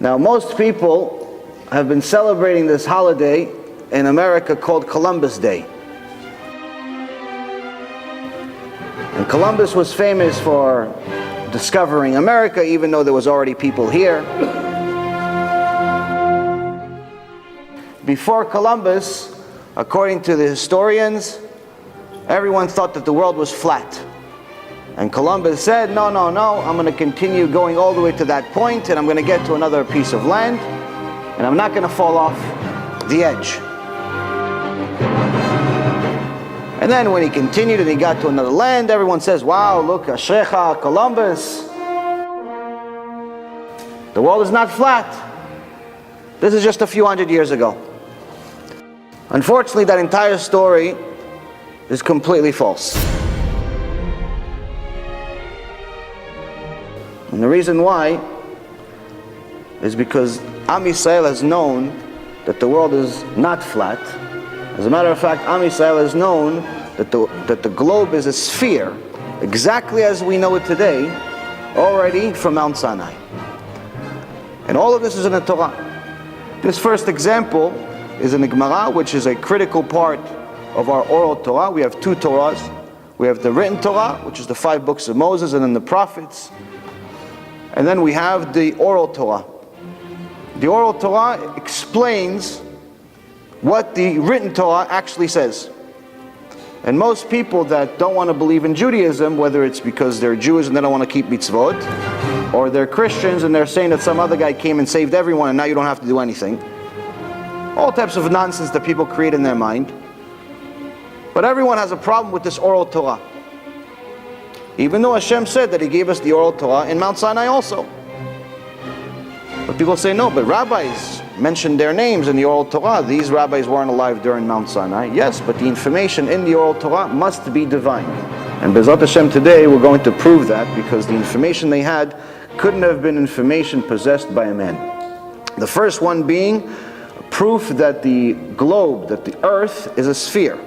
Now, most people have been celebrating this holiday in America called Columbus Day. And Columbus was famous for discovering America, even though there was already people here. Before Columbus, according to the historians, everyone thought that the world was flat. And Columbus said, no, I'm going to continue going all the way to that point, and I'm going to get to another piece of land, and I'm not going to fall off the edge. And then when he continued and he got to another land, everyone says, wow, look, Ashrecha, Columbus. The world is not flat. This is just a few hundred years ago. Unfortunately, that entire story is completely false. And the reason why is because Am Yisrael has known that the world is not flat. As a matter of fact, Am Yisrael has known that the globe is a sphere, exactly as we know it today, already from Mount Sinai. And all of this is in the Torah. This first example is in the Gemara, which is a critical part of our oral Torah. We have two Torahs. We have the written Torah, which is the 5 books of Moses, and then the prophets. And then we have the oral Torah. The oral Torah explains what the written Torah actually says. And most people that don't want to believe in Judaism, whether it's because they're Jews and they don't want to keep mitzvot, or they're Christians and they're saying that some other guy came and saved everyone and now you don't have to do anything. All types of nonsense that people create in their mind. But everyone has a problem with this oral Torah. Even though HaShem said that He gave us the oral Torah in Mount Sinai also. But people say, no, but rabbis mentioned their names in the oral Torah. These rabbis weren't alive during Mount Sinai. Yes, but the information in the oral Torah must be divine. And BeEzrat HaShem today, we're going to prove that, because the information they had couldn't have been information possessed by a man. The first one being proof that the globe, that the earth, is a sphere.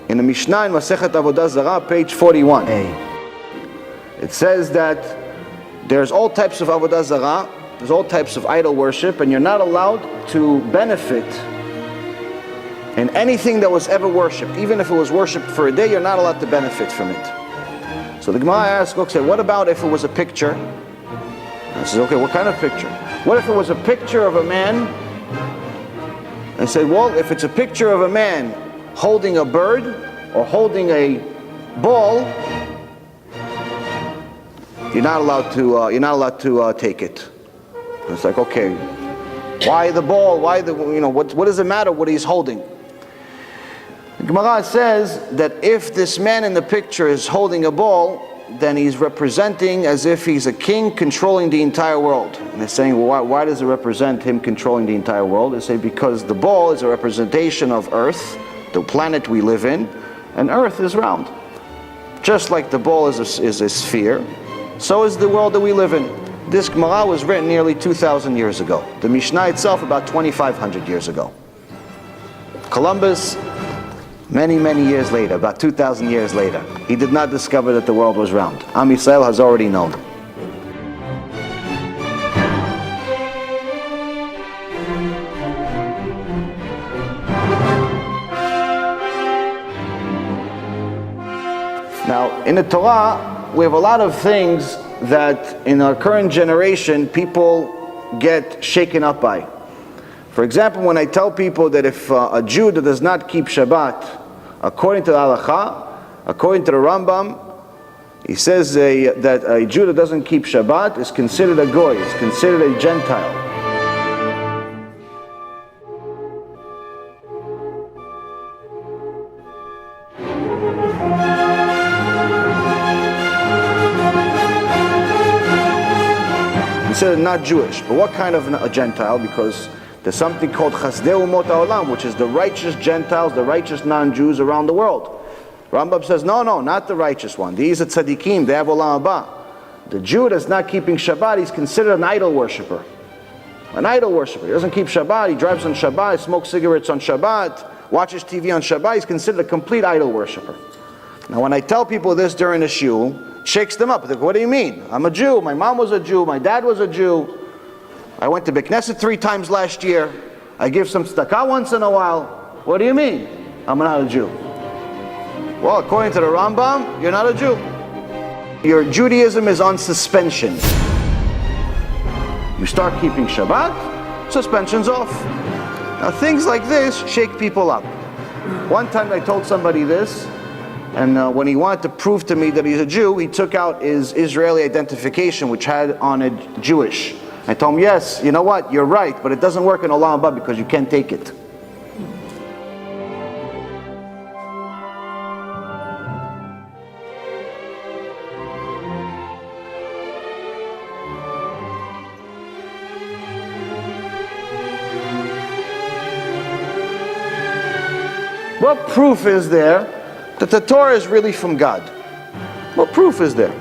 In the Mishnah in Masechet Avodah Zarah, page 41. It says that there's all types of Avodah Zarah, there's all types of idol worship, and you're not allowed to benefit in anything that was ever worshipped. Even if it was worshipped for a day, you're not allowed to benefit from it. So the Gemara asks, okay, what about if it was a picture? And I says, okay, what kind of picture? What if it was a picture of a man? And I said, well, if it's a picture of a man holding a bird or holding a ball, you're not allowed to take it. And it's like, okay, why the ball? Why the, what does it matter what he's holding? The Gemara says that if this man in the picture is holding a ball, then he's representing as if he's a king controlling the entire world. And they're saying, well, why does it represent him controlling the entire world? They say because the ball is a representation of Earth, the planet we live in, and Earth is round. Just like the ball is a sphere, so is the world that we live in. This Gemara was written nearly 2,000 years ago. The Mishnah itself about 2,500 years ago. Columbus, many years later, about 2,000 years later, he did not discover that the world was round. Am Yisrael has already known. Now, in the Torah, we have a lot of things that in our current generation people get shaken up by. For example, when I tell people that if a Jew that does not keep Shabbat, according to the Halakha, according to the Rambam, he says that a Jew that doesn't keep Shabbat is considered a goy, is considered a Gentile. Considered not Jewish. But what kind of a Gentile? Because there's something called Chasdei Umot HaOlam, which is the righteous Gentiles, the righteous non-Jews around the world. Rambam says, no, not the righteous one. These are tzaddikim, they have Olam Haba. The Jew that's not keeping Shabbat, he's considered an idol worshiper. An idol worshiper. He doesn't keep Shabbat, he drives on Shabbat, he smokes cigarettes on Shabbat, watches TV on Shabbat, he's considered a complete idol worshiper. Now when I tell people this during the shul, it shakes them up. They go, what do you mean? I'm a Jew, my mom was a Jew, my dad was a Jew. I went to Beknesset 3 times last year. I give some tzedakah once in a while. What do you mean? I'm not a Jew. Well, according to the Rambam, you're not a Jew. Your Judaism is on suspension. You start keeping Shabbat, suspension's off. Now things like this shake people up. One time I told somebody this, and when he wanted to prove to me that he's a Jew, he took out his Israeli identification, which had on it Jewish. I told him, yes, you know what, you're right, but it doesn't work in Olam Haba because you can't take it. What proof is there that the Torah is really from God? What proof is there?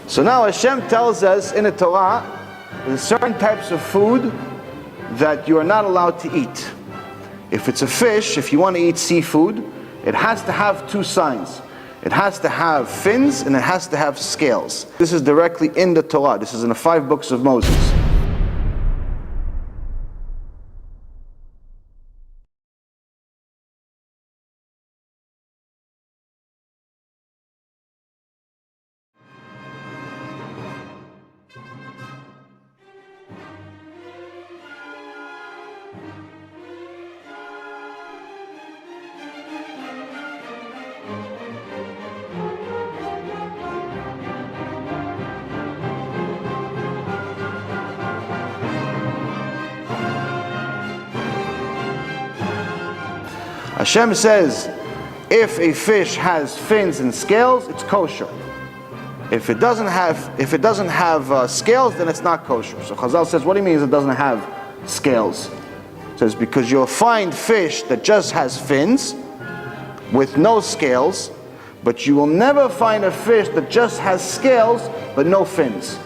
So now HaShem tells us in the Torah, there's certain types of food that you are not allowed to eat. If it's a fish, if you want to eat seafood, it has to have 2 signs. It has to have fins and it has to have scales. This is directly in the Torah. This is in the 5 books of Moses. Hashem says, if a fish has fins and scales, it's kosher. If it doesn't have scales, then it's not kosher. So Chazal says, what do you mean it doesn't have scales? It says, because you'll find fish that just has fins with no scales, but you will never find a fish that just has scales but no fins.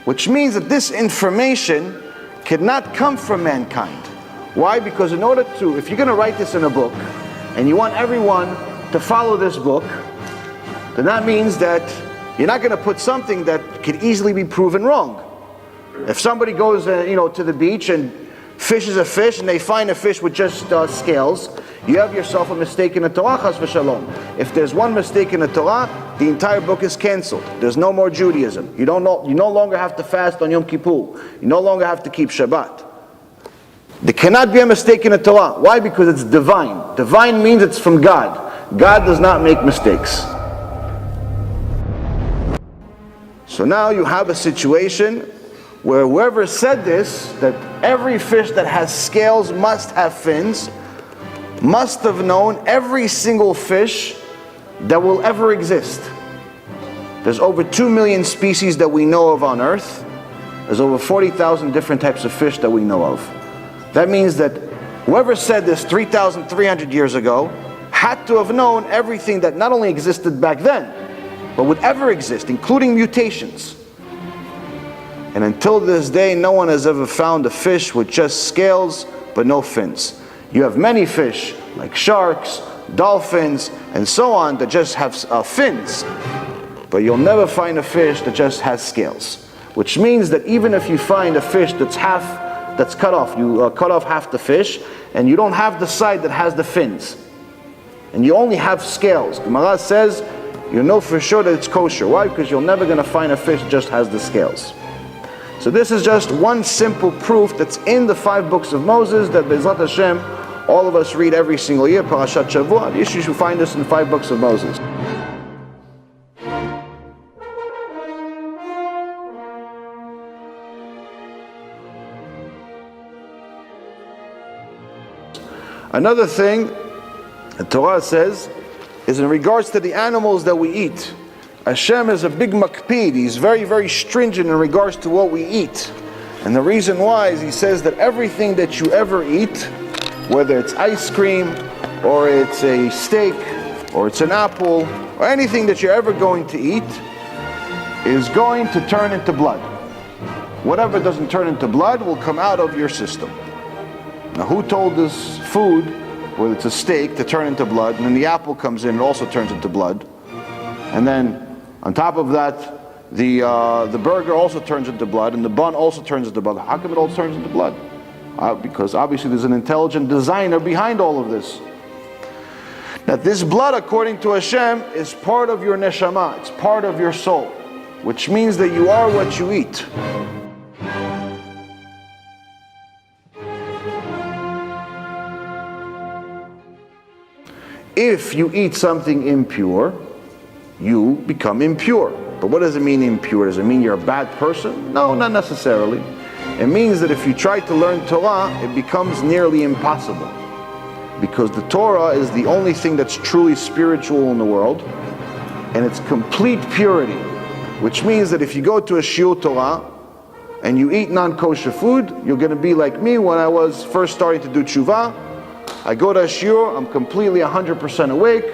Which means that this information cannot come from mankind. Why? Because in order to, if you're going to write this in a book, and you want everyone to follow this book, then that means that you're not going to put something that could easily be proven wrong. If somebody goes, to the beach and fishes a fish, and they find a fish with just scales, you have yourself a mistake in the Torah, chas v'shalom. If there's one mistake in the Torah, the entire book is canceled. There's no more Judaism. You no longer have to fast on Yom Kippur. You no longer have to keep Shabbat. There cannot be a mistake in the Torah. Why? Because it's divine. Divine means it's from God. God does not make mistakes. So now you have a situation where whoever said this, that every fish that has scales must have fins, must have known every single fish that will ever exist. There's over 2 million species that we know of on Earth. There's over 40,000 different types of fish that we know of. That means that whoever said this 3,300 years ago had to have known everything that not only existed back then, but would ever exist, including mutations. And until this day, no one has ever found a fish with just scales, but no fins. You have many fish, like sharks, dolphins, and so on, that just have fins. But you'll never find a fish that just has scales. Which means that even if you find a fish that's cut off, you cut off half the fish, and you don't have the side that has the fins, and you only have scales. Gemara says, you know for sure that it's kosher. Why? Because you're never going to find a fish that just has the scales. So this is just one simple proof that's in the 5 books of Moses that BeEzrat HaShem, all of us read every single year, Parashat Shavua. You should find this in the 5 books of Moses. Another thing the Torah says is in regards to the animals that we eat. Hashem is a big makpid. He's very, very stringent in regards to what we eat. And the reason why is he says that everything that you ever eat, whether it's ice cream, or it's a steak, or it's an apple, or anything that you're ever going to eat, is going to turn into blood. Whatever doesn't turn into blood will come out of your system. Now who told this food, whether it's a steak, to turn into blood, and then the apple comes in, it also turns into blood. And then on top of that, the burger also turns into blood, and the bun also turns into blood. How come it all turns into blood? Because obviously there's an intelligent designer behind all of this. That this blood, according to HaShem, is part of your neshama, it's part of your soul, which means that you are what you eat. If you eat something impure, you become impure. But what does it mean impure? Does it mean you're a bad person? No, not necessarily. It means that if you try to learn Torah, it becomes nearly impossible. Because the Torah is the only thing that's truly spiritual in the world, and it's complete purity. Which means that if you go to a shiur Torah, and you eat non-kosher food, you're going to be like me when I was first starting to do tshuva. I go to a shiur, I'm completely 100% awake.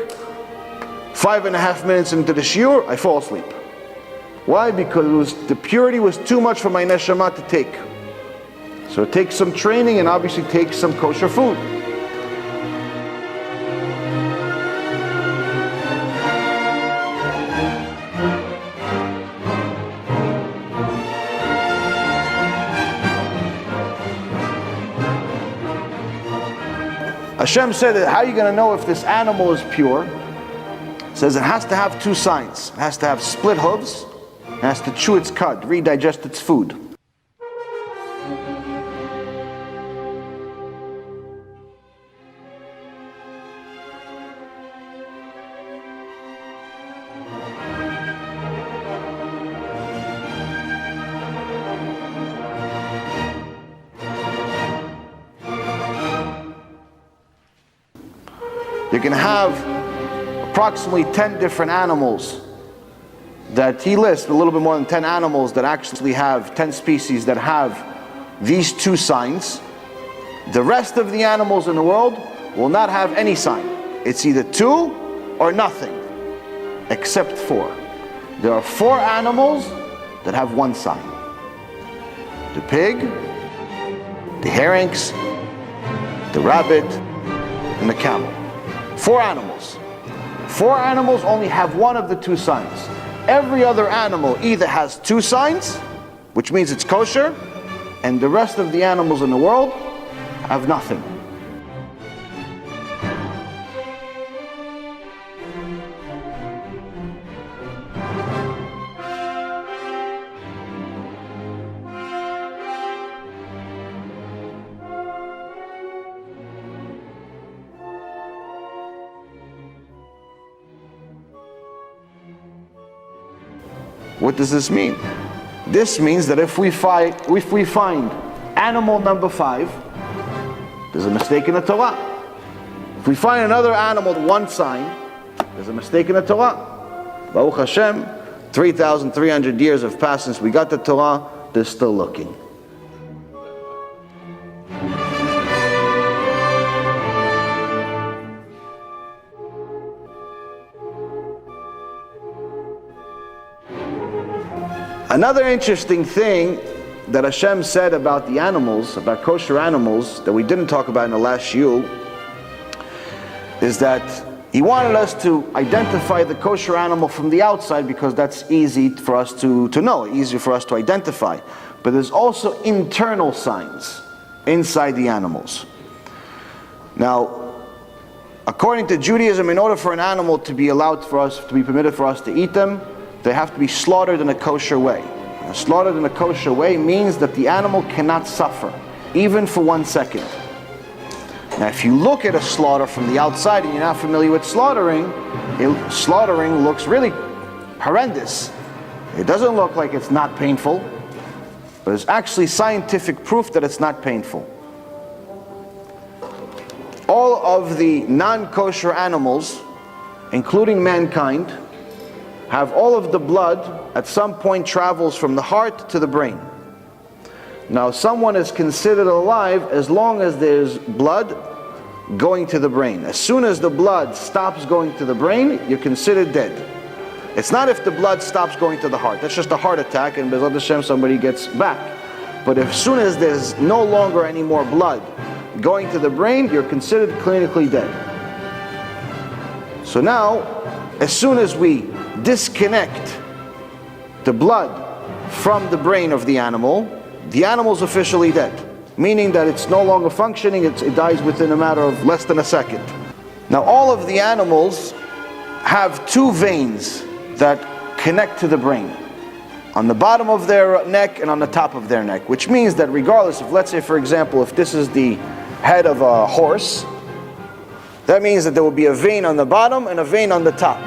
5.5 minutes into the shiur, I fall asleep. Why? Because the purity was too much for my neshama to take. So it takes some training and obviously takes some kosher food. HaShem said that how are you going to know if this animal is pure? It says it has to have two signs. It has to have split hooves. It has to chew its cud, redigest its food. You can have approximately 10 different animals that he lists, a little bit more than 10 animals that actually have 10 species that have these two signs. The rest of the animals in the world will not have any sign. It's either two or nothing, except 4. There are 4 animals that have one sign. The pig, the herynx, the rabbit, and the camel. 4 animals. 4 animals only have one of the 2 signs. Every other animal either has 2 signs, which means it's kosher, and the rest of the animals in the world have nothing. What does this mean? This means that if we find animal number 5, there's a mistake in the Torah. If we find another animal with one sign, there's a mistake in the Torah. Baruch Hashem, 3,300 years have passed since we got the Torah, they're still looking. Another interesting thing that HaShem said about the animals, about kosher animals, that we didn't talk about in the last shiur, is that He wanted us to identify the kosher animal from the outside because that's easy for us to know, easier for us to identify. But there's also internal signs inside the animals. Now, according to Judaism, in order for an animal to be allowed for us, to be permitted for us to eat them, they have to be slaughtered in a kosher way. And slaughtered in a kosher way means that the animal cannot suffer, even for 1 second. Now, if you look at a slaughter from the outside and you're not familiar with slaughtering, slaughtering looks really horrendous. It doesn't look like it's not painful, but there's actually scientific proof that it's not painful. All of the non-kosher animals, including mankind, have all of the blood at some point travels from the heart to the brain. Now, someone is considered alive as long as there's blood going to the brain. As soon as the blood stops going to the brain, you're considered dead. It's not if the blood stops going to the heart. That's just a heart attack and Be'ezrat Hashem somebody gets back. But as soon as there's no longer any more blood going to the brain, you're considered clinically dead. So now, as soon as we disconnect the blood from the brain of the animal's officially dead. Meaning that it's no longer functioning, it dies within a matter of less than a second. Now all of the animals have two veins that connect to the brain. On the bottom of their neck and on the top of their neck. Which means that regardless of, let's say for example, if this is the head of a horse, that means that there will be a vein on the bottom and a vein on the top.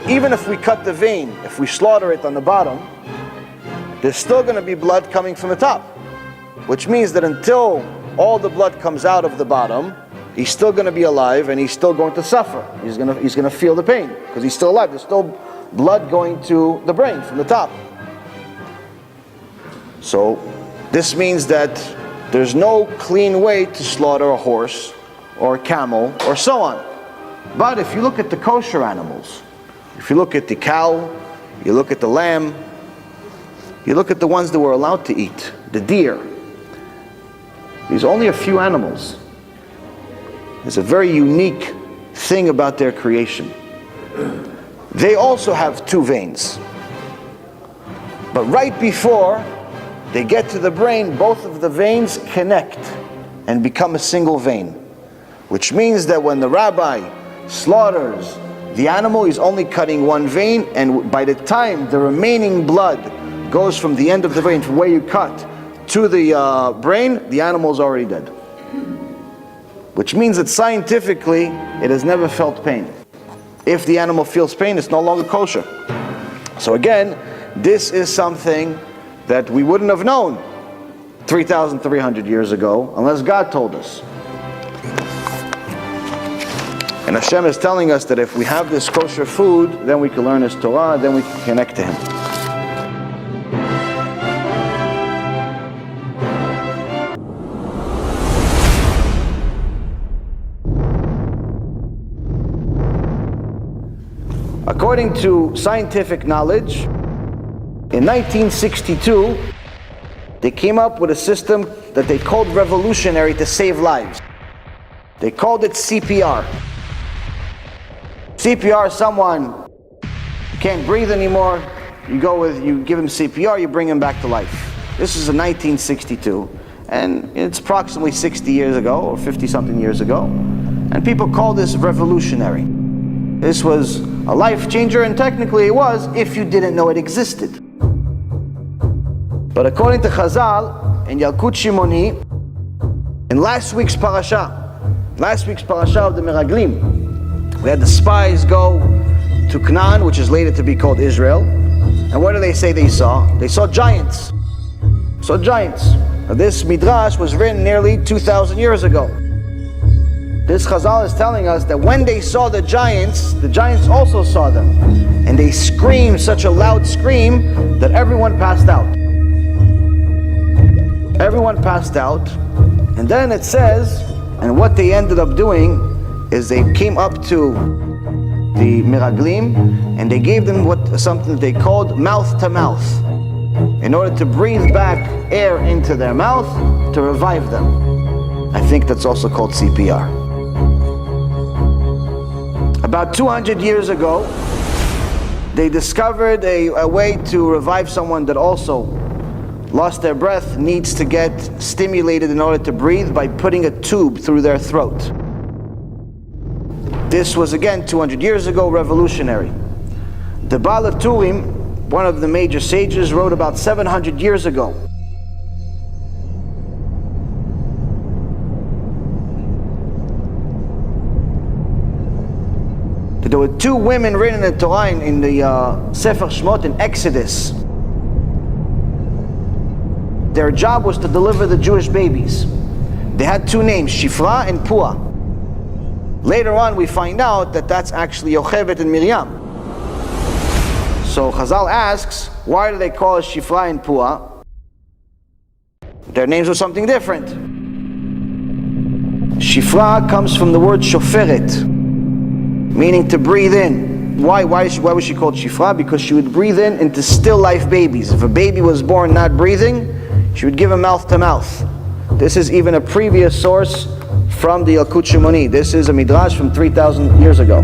Even if we cut the vein, if we slaughter it on the bottom, there's still going to be blood coming from the top. Which means that until all the blood comes out of the bottom, he's still going to be alive and he's still going to suffer. He's going to feel the pain because he's still alive. There's still blood going to the brain from the top. So this means that there's no clean way to slaughter a horse or a camel or so on. But if you look at the kosher animals, if you look at the cow, you look at the lamb, you look at the ones that we're allowed to eat, the deer, there's only a few animals. There's a very unique thing about their creation. They also have two veins. But right before they get to the brain, both of the veins connect and become a single vein. Which means that when the rabbi slaughters the animal, he's only cutting one vein, and by the time the remaining blood goes from the end of the vein, from where you cut, to the brain, the animal is already dead. Which means that scientifically, it has never felt pain. If the animal feels pain, it's no longer kosher. So again, this is something that we wouldn't have known 3,300 years ago, unless God told us. And HaShem is telling us that if we have this kosher food, then we can learn His Torah, then we can connect to Him. According to scientific knowledge, in 1962, they came up with a system that they called revolutionary to save lives. They called it CPR. CPR, someone can't breathe anymore, you give him CPR, you bring him back to life. This is in 1962, and it's approximately 60 years ago, or 50-something years ago, and people call this revolutionary. This was a life changer, and technically it was if you didn't know it existed. But according to Chazal, in Yalkut Shimoni, in last week's parasha of the Meraglim, we had the spies go to Canaan, which is later to be called Israel. And what do they say they saw? They saw giants. Now this midrash was written nearly 2,000 years ago. This Chazal is telling us that when they saw the giants also saw them. And they screamed such a loud scream that everyone passed out. Everyone passed out. And then it says, and what they ended up doing is they came up to the Meraglim and they gave them something that they called mouth to mouth, in order to breathe back air into their mouth to revive them. I think that's also called CPR. About 200 years ago, they discovered a way to revive someone that also lost their breath, needs to get stimulated in order to breathe, by putting a tube through their throat. This was again 200 years ago, revolutionary. The Baal HaTurim, one of the major sages, wrote about 700 years ago. There were two women written in the Torah in the Sefer Shmot in Exodus. Their job was to deliver the Jewish babies. They had two names, Shifra and Pua. Later on we find out that that's actually Yocheved and Miriam. So Chazal asks, why do they call it Shifra and Pua? Their names were something different. Shifra comes from the word shoferet, meaning to breathe in. Why was she called Shifra? Because she would breathe in into still life babies. If a baby was born not breathing, she would give him mouth to mouth. This is even a previous source from the Yalkut Shimoni. This is a midrash from 3,000 years ago.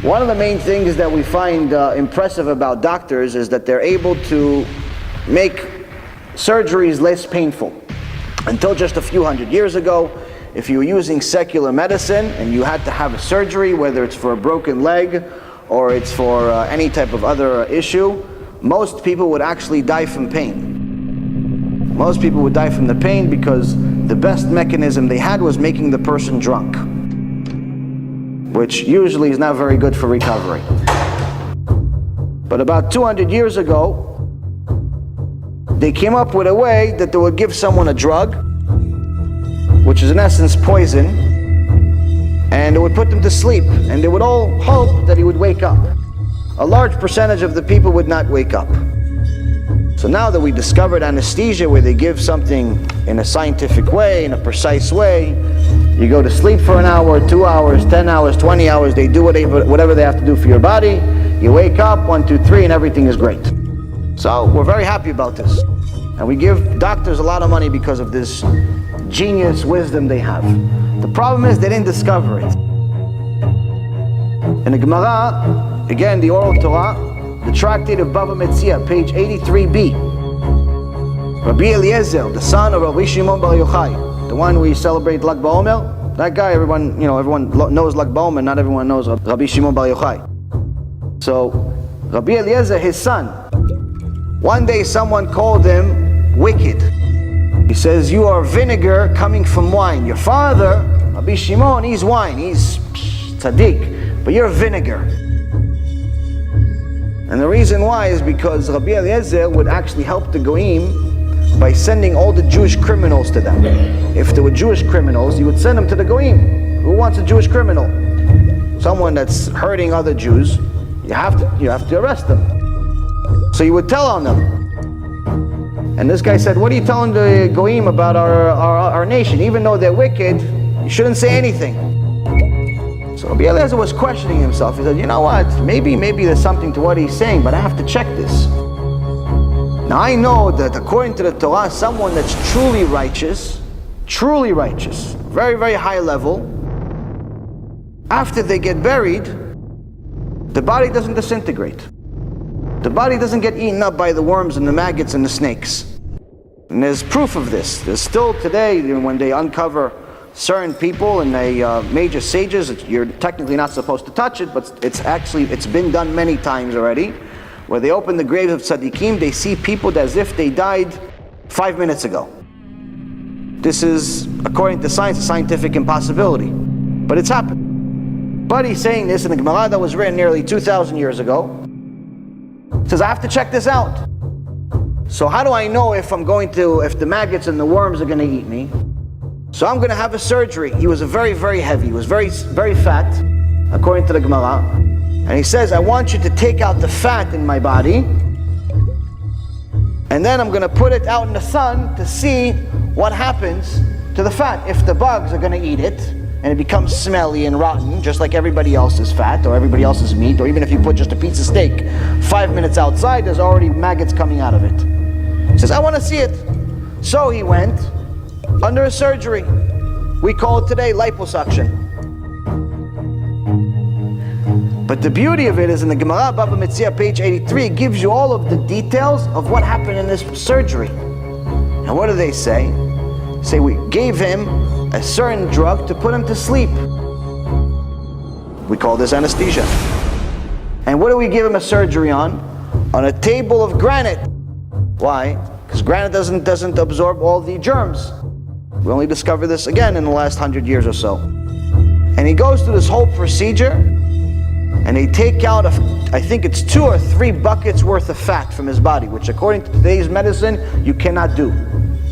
One of the main things that we find impressive about doctors is that they're able to make surgeries less painful. Until just a few hundred years ago, if you were using secular medicine and you had to have a surgery, whether it's for a broken leg or it's for any type of other issue, most people would actually die from pain. Most people would die from the pain because the best mechanism they had was making the person drunk, which usually is not very good for recovery. But about 200 years ago, they came up with a way that they would give someone a drug, which is in essence poison, and it would put them to sleep, and they would all hope that he would wake up. A large percentage of the people would not wake up. So now that we discovered anesthesia, where they give something in a scientific way, in a precise way, you go to sleep for an hour, 2 hours, 10 hours, 20 hours, they do whatever they have to do for your body, you wake up, 1, 2, 3, and everything is great. So we're very happy about this. And we give doctors a lot of money because of this genius wisdom they have. The problem is they didn't discover it. In the Gemara, again, the oral Torah, the tractate of Bava Metzia, page 83b, Rabbi Eliezer, the son of Rabbi Shimon Bar Yochai, the one we celebrate Lag BaOmer, that guy, everyone knows Lag BaOmer, not everyone knows Rabbi Shimon Bar Yochai. So, Rabbi Eliezer, his son, one day someone called him wicked. He says, you are vinegar coming from wine. Your father, Rabbi Shimon, he's wine, he's tzaddik, but you're vinegar. And the reason why is because Rabbi Eliezer would actually help the Goyim by sending all the Jewish criminals to them. If there were Jewish criminals, he would send them to the Goyim. Who wants a Jewish criminal? Someone that's hurting other Jews, you have to arrest them. So you would tell on them. And this guy said, what are you telling the Goyim about our nation? Even though they're wicked, you shouldn't say anything. So Rabbi Eliezer was questioning himself. He said, you know what, maybe there's something to what he's saying, but I have to check this. Now I know that according to the Torah, someone that's truly righteous, very, very high level, after they get buried, the body doesn't disintegrate. The body doesn't get eaten up by the worms and the maggots and the snakes. And there's proof of this. There's still today, when they uncover certain people and major sages, you're technically not supposed to touch it, but it's been done many times already, where they open the graves of tzaddikim, they see people as if they died 5 minutes ago. This is, according to science, a scientific impossibility. But it's happened. But he's saying this in a Gemara that was written nearly 2,000 years ago. He says, I have to check this out. So how do I know if the maggots and the worms are going to eat me? So I'm going to have a surgery. He was very, very heavy. He was very, very fat, according to the Gemara. And he says, I want you to take out the fat in my body, and then I'm going to put it out in the sun to see what happens to the fat. If the bugs are going to eat it, and it becomes smelly and rotten, just like everybody else's fat, or everybody else's meat, or even if you put just a piece of steak 5 minutes outside, there's already maggots coming out of it. He says, I want to see it. So he went under a surgery. We call it today liposuction. But the beauty of it is in the Gemara, Bava Metzia, page 83, it gives you all of the details of what happened in this surgery. And what do they say? Say, we gave him a certain drug to put him to sleep. We call this anesthesia. And what do we give him a surgery on? On a table of granite. Why? Because granite doesn't absorb all the germs. We only discovered this again in the last 100 years or so. And he goes through this whole procedure, and they take out, I think it's 2 or 3 buckets worth of fat from his body, which according to today's medicine, you cannot do.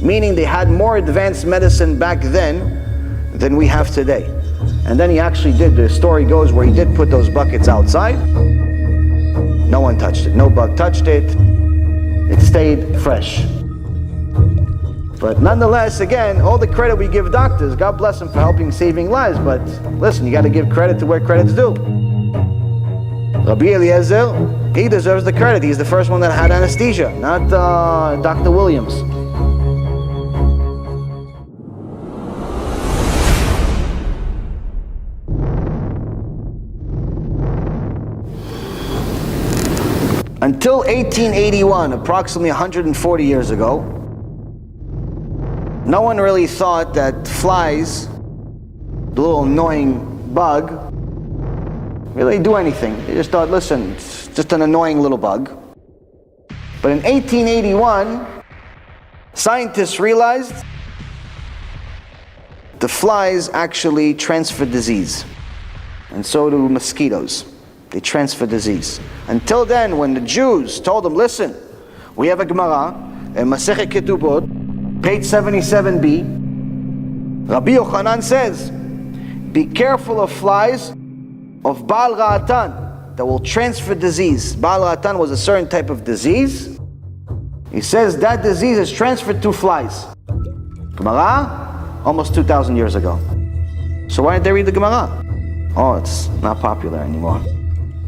Meaning they had more advanced medicine back then than we have today. And then he actually did, the story goes, where he did put those buckets outside. No one touched it. No bug touched it. It stayed fresh. But nonetheless, again, all the credit we give doctors, God bless them for helping saving lives, but listen, you got to give credit to where credit's due. Rabbi Eliezer, he deserves the credit. He's the first one that had anesthesia, not Dr. Williams. Until 1881, approximately 140 years ago, no one really thought that flies, the little annoying bug, really do anything. They just thought, listen, it's just an annoying little bug. But in 1881, scientists realized the flies actually transfer disease. And so do mosquitoes. They transfer disease. Until then, when the Jews told them, listen, we have a Gemara, in Masechet Ketubot, page 77b, Rabbi Yochanan says, be careful of flies of Baal Ra'atan that will transfer disease. Baal Ra'atan was a certain type of disease. He says that disease is transferred to flies. Gemara, almost 2,000 years ago. So why didn't they read the Gemara? Oh, it's not popular anymore.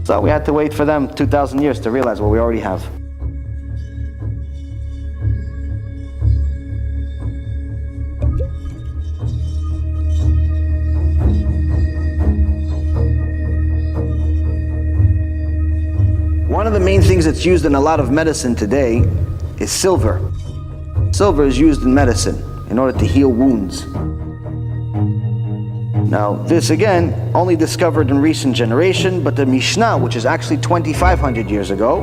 So we had to wait for them 2,000 years to realize what we already have. One of the main things that's used in a lot of medicine today is silver. Silver is used in medicine in order to heal wounds. Now, this again, only discovered in recent generation, but the Mishnah, which is actually 2,500 years ago,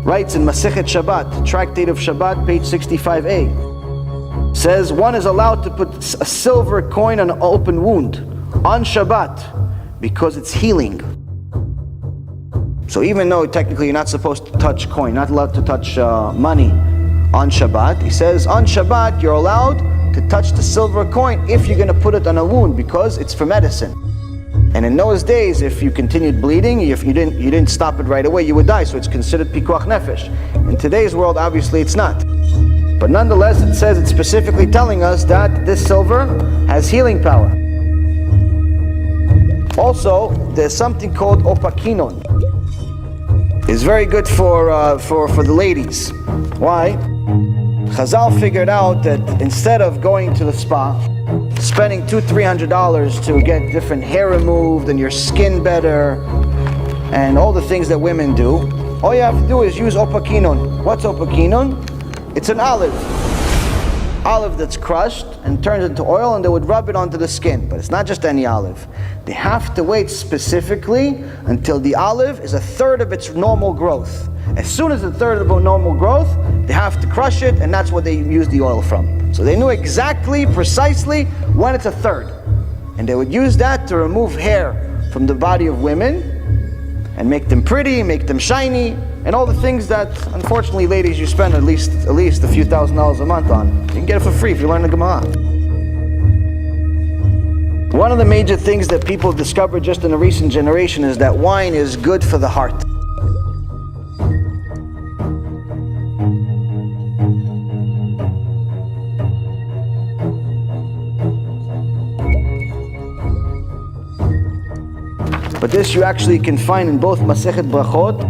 writes in Masechet Shabbat, Tractate of Shabbat, page 65a, says one is allowed to put a silver coin on an open wound on Shabbat because it's healing. So even though technically you're not supposed to touch coin, not allowed to touch money on Shabbat, he says on Shabbat you're allowed to touch the silver coin if you're going to put it on a wound because it's for medicine. And in those days, if you continued bleeding, if you didn't stop it right away, you would die. So it's considered pikuach nefesh. In today's world, obviously it's not. But nonetheless, it says it's specifically telling us that this silver has healing power. Also, there's something called opakinon. It's very good for the ladies. Why? Chazal figured out that instead of going to the spa, spending $200-300 to get different hair removed and your skin better, and all the things that women do, all you have to do is use opakinon. What's opakinon? It's an olive that's crushed and turned into oil, and they would rub it onto the skin. But it's not just any olive. They have to wait specifically until the olive is a third of its normal growth. As soon as a third of the normal growth, they have to crush it, and that's what they use the oil from. So they knew exactly, precisely, when it's a third. And they would use that to remove hair from the body of women and make them pretty, make them shiny, and all the things that, unfortunately, ladies, you spend at least a few $1,000s a month on. You can get it for free if you learn the Gemara. One of the major things that people discovered just in a recent generation is that wine is good for the heart. But this you actually can find in both Masechet Brachot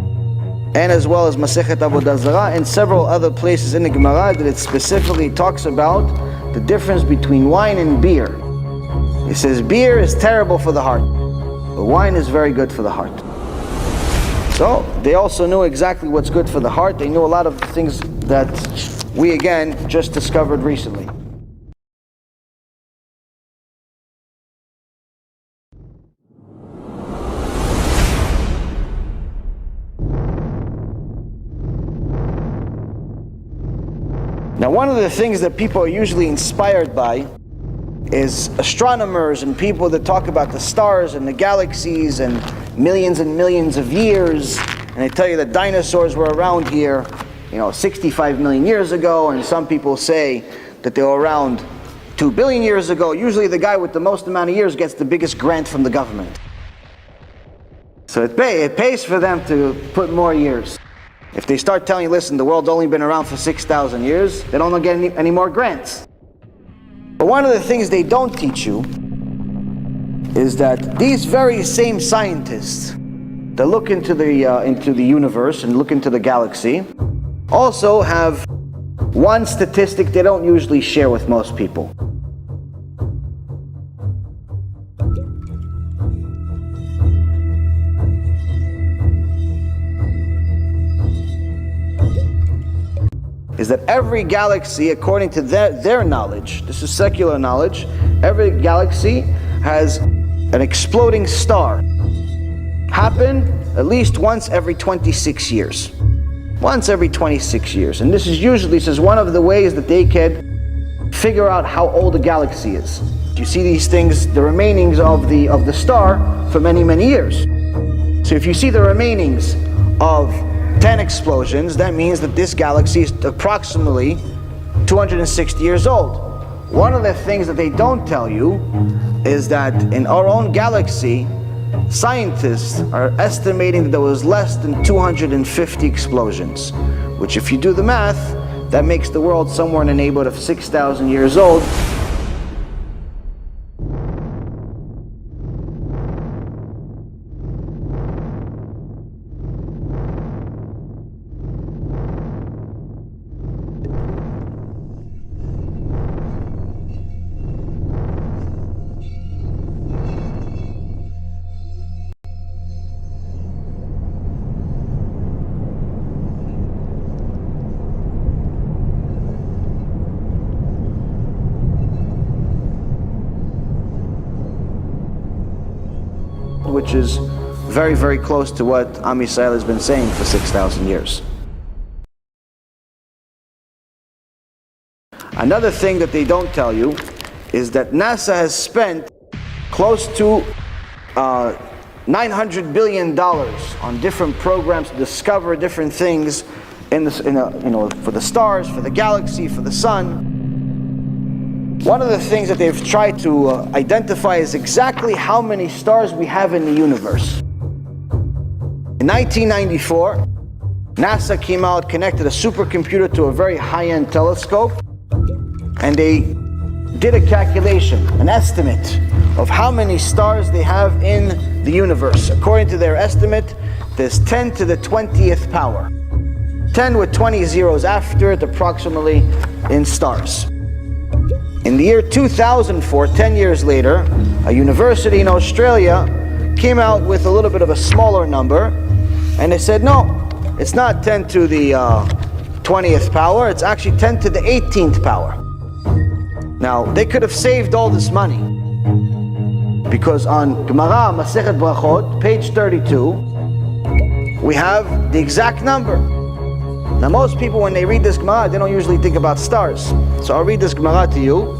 and as well as Masechet Avodah Zarah and several other places in the Gemara that it specifically talks about the difference between wine and beer. It says beer is terrible for the heart, but wine is very good for the heart. So they also knew exactly what's good for the heart. They knew a lot of the things that we again just discovered recently. Now, one of the things that people are usually inspired by is astronomers and people that talk about the stars and the galaxies and millions of years. And they tell you that dinosaurs were around here, 65 million years ago. And some people say that they were around 2 billion years ago. Usually the guy with the most amount of years gets the biggest grant from the government. So it pays for them to put more years. If they start telling you, listen, the world's only been around for 6,000 years, they don't get any more grants. But one of the things they don't teach you is that these very same scientists that look into the universe and look into the galaxy also have one statistic they don't usually share with most people. is that every galaxy, according to their knowledge, this is secular knowledge, every galaxy has an exploding star. Happen at least once every 26 years. Once every 26 years. And this is usually, this is one of the ways that they can figure out how old a galaxy is. You see these things, the remainings of the star for many, many years. So if you see the remainings of 10 explosions, that means that this galaxy is approximately 260 years old. One of the things that they don't tell you is that in our own galaxy, scientists are estimating that there was less than 250 explosions, which if you do the math, that makes the world somewhere in the neighborhood of 6,000 years old. Which is very, very close to what Am Yisrael has been saying for 6,000 years. Another thing that they don't tell you is that NASA has spent close to $900 billion on different programs to discover different things for the stars, for the galaxy, for the sun. One of the things that they've tried to identify is exactly how many stars we have in the universe. In 1994, NASA came out, connected a supercomputer to a very high-end telescope, and they did a calculation, an estimate of how many stars they have in the universe. According to their estimate, there's 10 to the 20th power. 10 with 20 zeros after it, approximately, in stars. In the year 2004, 10 years later, a university in Australia came out with a little bit of a smaller number, and they said, no, it's not 10 to the 20th power, it's actually 10 to the 18th power. Now, they could have saved all this money, because on Gemara, Masechet Brachot, page 32, we have the exact number. Now most people, when they read this Gemara, they don't usually think about stars. So I'll read this Gemara to you,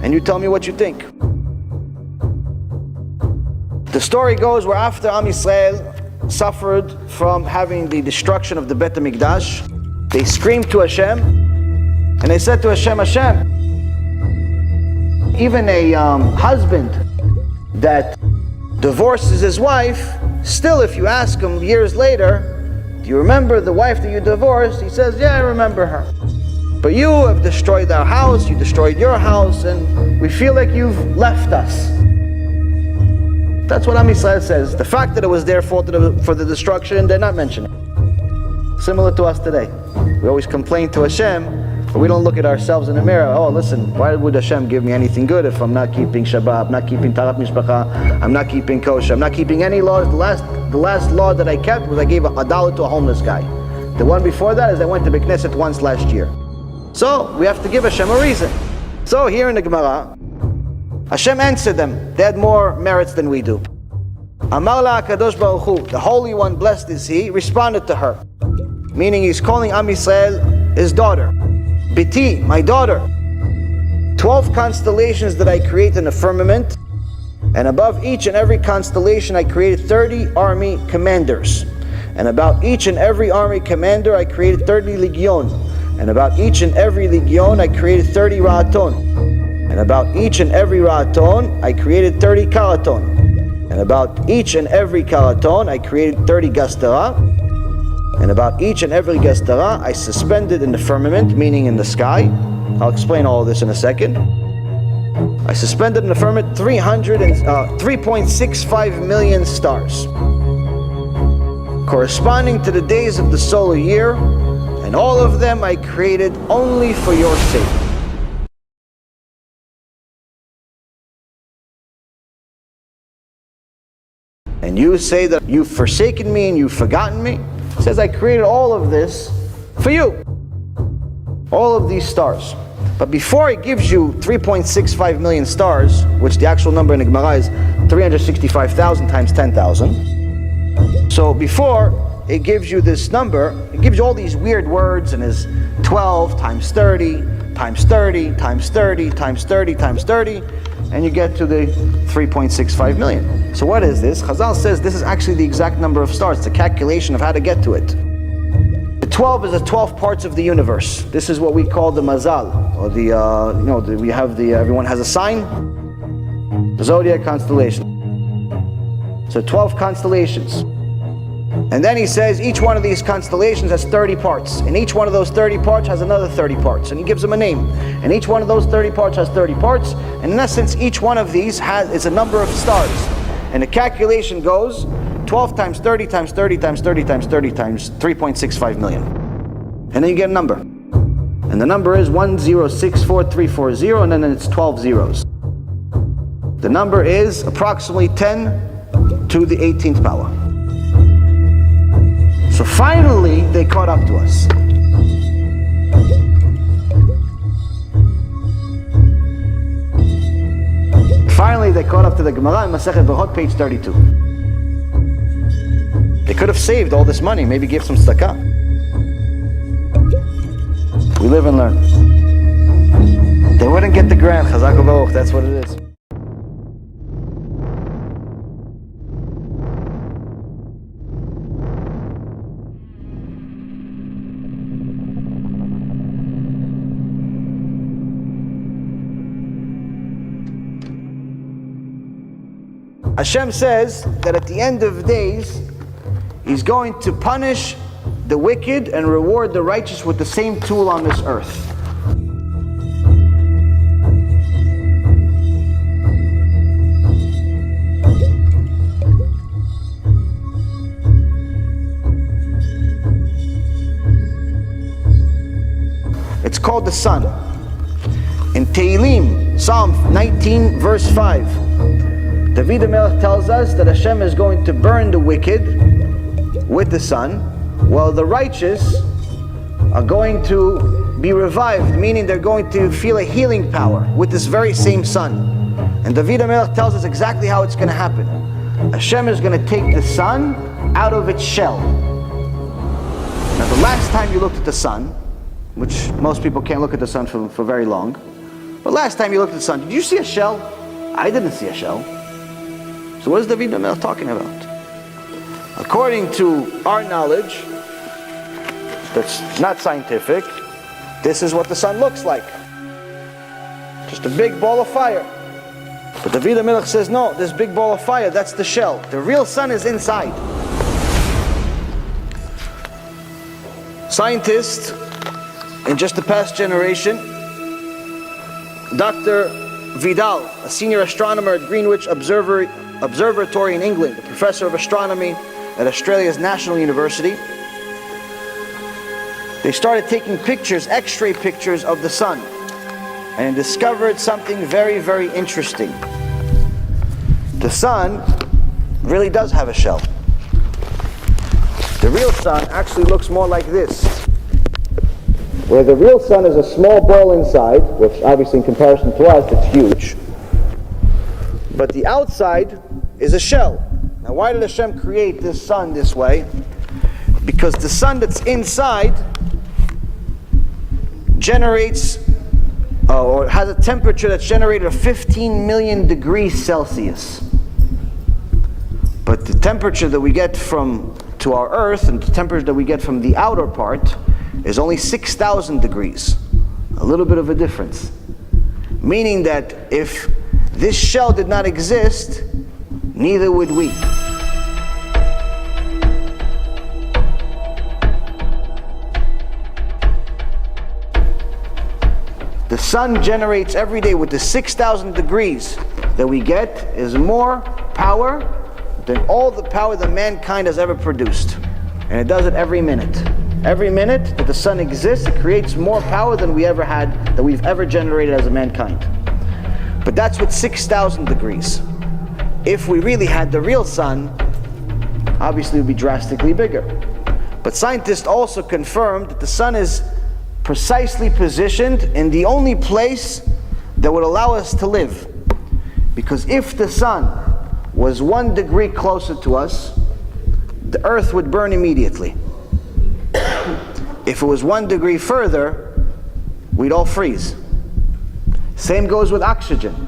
and you tell me what you think. The story goes where after Am Yisrael suffered from having the destruction of the Bet HaMikdash, they screamed to Hashem, and they said to Hashem, Hashem, even a husband that divorces his wife, still if you ask him years later, do you remember the wife that you divorced? He says, yeah, I remember her. But you have destroyed our house, you destroyed your house, and we feel like you've left us. That's what Am Yisrael says. The fact that it was their fault for the destruction, they're not mentioning. Similar to us today. We always complain to Hashem, but we don't look at ourselves in the mirror. Oh, listen, why would Hashem give me anything good if I'm not keeping Shabbat, I'm not keeping Tarat Mishpacha, I'm not keeping kosher, I'm not keeping any laws. The last law that I kept was I gave a dollar to a homeless guy. The one before that is I went to Beknesset once last year. So we have to give Hashem a reason. So here in the Gemara, Hashem answered them. They had more merits than we do. Amar la HaKadosh Baruch Hu, the Holy One, blessed is He, responded to her. Meaning He's calling Am Yisrael his daughter. Biti, my daughter. 12 constellations that I create in the firmament, and above each and every constellation I created 30 army commanders. And about each and every army commander I created 30 legion. And about each and every legion I created 30 ra'aton. And about each and every ra'aton I created 30 karaton. And about each and every karaton I created 30 gastara. And about each and every gastara I suspended in the firmament, meaning in the sky. I'll explain all of this in a second. I suspended in the firmament 3.65 million stars, corresponding to the days of the solar year, and all of them I created only for your sake. And you say that you've forsaken me and you've forgotten me. It says I created all of this for you. All of these stars. But before it gives you 3.65 million stars, which the actual number in the Gemara is 365,000 times 10,000. So before it gives you this number, it gives you all these weird words and is 12 times 30 times 30 times 30 times 30 times 30, and you get to the 3.65 million. So what is this? Chazal says this is actually the exact number of stars. It's a calculation of how to get to it. The 12 is the 12 parts of the universe. This is what we call the mazal, or everyone has a sign, the zodiac constellation. So 12 constellations. And then he says each one of these constellations has 30 parts, and each one of those 30 parts has another 30 parts, and he gives them a name. And each one of those 30 parts has 30 parts, and in essence each one of these is a number of stars. And the calculation goes 12 times 30 times 30 times 30 times 30 times 3.65 million. And then you get a number. And the number is 1064340, and then it's 12 zeros. The number is approximately 10 to the 18th power. So finally, they caught up to us. Finally, they caught up to the Gemara in Masechet Brachot, page 32. They could have saved all this money, maybe give some tzedakah. We live and learn. They wouldn't get the grant, Chazak Baruch, that's what it is. Hashem says that at the end of days, He's going to punish the wicked and reward the righteous with the same tool on this earth. It's called the sun. In Tehillim, Psalm 19, verse 5, David HaMelech tells us that Hashem is going to burn the wicked with the sun, while the righteous are going to be revived, meaning they're going to feel a healing power with this very same sun. And David HaMelech tells us exactly how it's going to happen. Hashem is going to take the sun out of its shell. Now the last time you looked at the sun, which most people can't look at the sun for very long, but last time you looked at the sun, did you see a shell? I didn't see a shell. So what is David HaMelech talking about? According to our knowledge, that's not scientific, this is what the sun looks like. Just a big ball of fire. But David HaMelech says, no, this big ball of fire, that's the shell. The real sun is inside. Scientists, in just the past generation, Dr. Vidal, a senior astronomer at Greenwich Observatory in England, a professor of astronomy at Australia's National University, they started taking pictures, X-ray pictures of the sun, and discovered something very, very interesting. The sun really does have a shell. The real sun actually looks more like this, where the real sun is a small ball inside, which obviously in comparison to us, it's huge. But the outside is a shell. Now why did Hashem create this sun this way? Because the sun that's inside generates, or has a temperature that's generated of 15 million degrees Celsius. But the temperature that we get to our earth, and the temperature that we get from the outer part, is only 6,000 degrees. A little bit of a difference. Meaning that if this shell did not exist, neither would we. The sun generates every day with the 6,000 degrees that we get is more power than all the power that mankind has ever produced. And it does it every minute. Every minute that the sun exists, it creates more power than we ever had, that we've ever generated as a mankind. But that's with 6,000 degrees. If we really had the real sun, obviously it would be drastically bigger. But scientists also confirmed that the sun is precisely positioned in the only place that would allow us to live. Because if the sun was 1 degree closer to us, the earth would burn immediately. If it was 1 degree further, we'd all freeze. Same goes with oxygen.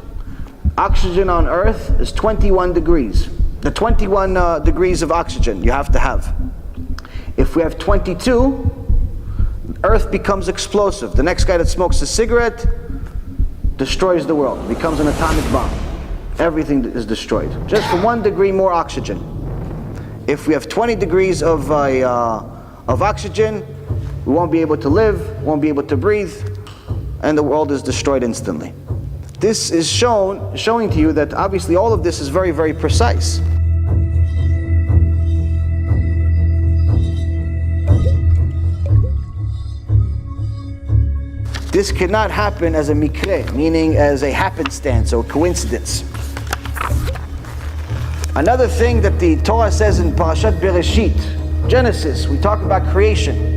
Oxygen on earth is 21 degrees. The 21 degrees of oxygen you have to have. If we have 22, earth becomes explosive. The next guy that smokes a cigarette destroys the world, becomes an atomic bomb. Everything is destroyed. Just for 1 degree more oxygen. If we have 20 degrees of oxygen, we won't be able to live, won't be able to breathe, and the world is destroyed instantly. This is showing to you that obviously all of this is very, very precise. This cannot happen as a mikre, meaning as a happenstance or coincidence. Another thing that the Torah says in Parashat Bereshit, Genesis, we talk about creation.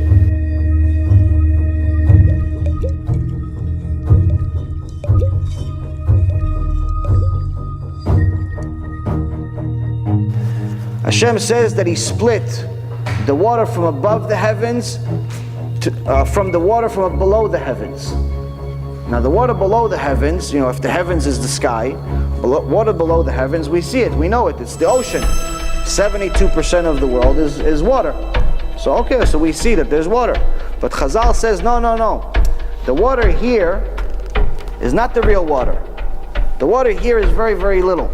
HaShem says that He split the water from above the heavens from the water from below the heavens. Now the water below the heavens, if the heavens is the sky, water below the heavens, we see it, we know it, it's the ocean. 72% of the world is water. So so we see that there's water. But Chazal says, no. The water here is not the real water. The water here is very, very little.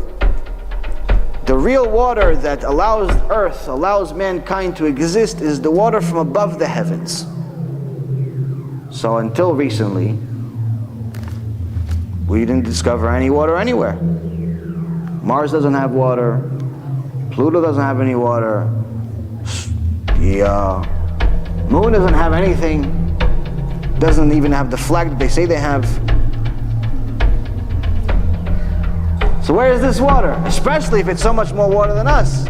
The real water that allows earth, allows mankind to exist is the water from above the heavens. So until recently, we didn't discover any water anywhere. Mars doesn't have water. Pluto doesn't have any water. The moon doesn't have anything. Doesn't even have the flag that they say they have. So where is this water? Especially if it's so much more water than us.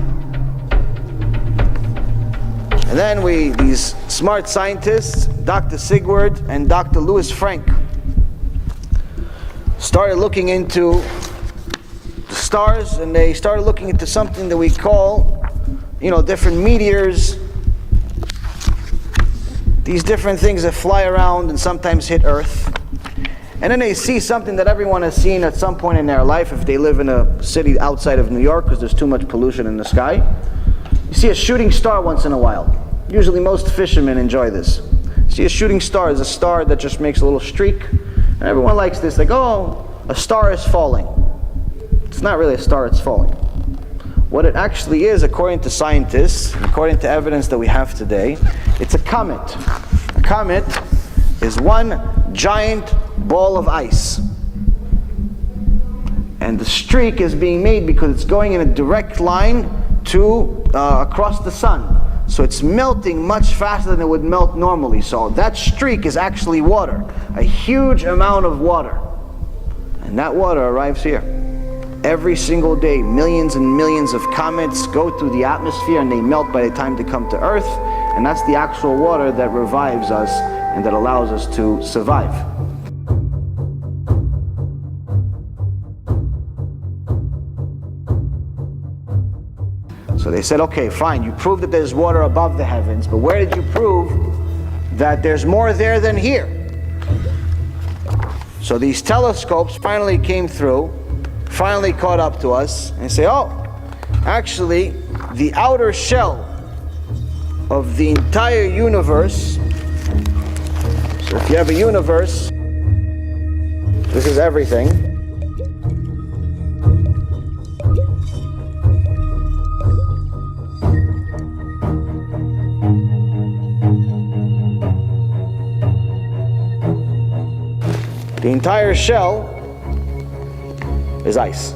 And then these smart scientists, Dr. Sigward and Dr. Louis Frank, started looking into the stars, and they started looking into something that we call, different meteors. These different things that fly around and sometimes hit Earth. And then they see something that everyone has seen at some point in their life if they live in a city outside of New York because there's too much pollution in the sky. You see a shooting star once in a while. Usually most fishermen enjoy this. You see a shooting star is a star that just makes a little streak. And everyone likes this, like, oh, a star is falling. It's not really a star, it's falling. What it actually is, according to scientists, according to evidence that we have today, it's a comet. A comet is one giant ball of ice. And the streak is being made because it's going in a direct line to across the sun. So it's melting much faster than it would melt normally. So that streak is actually water, a huge amount of water. And that water arrives here. Every single day, millions and millions of comets go through the atmosphere and they melt by the time they come to Earth. And that's the actual water that revives us and that allows us to survive. So they said, okay, fine, you proved that there's water above the heavens, but where did you prove that there's more there than here? So these telescopes finally came through, finally caught up to us, and say, oh, actually, the outer shell of the entire universe, so if you have a universe, this is everything. The entire shell is ice.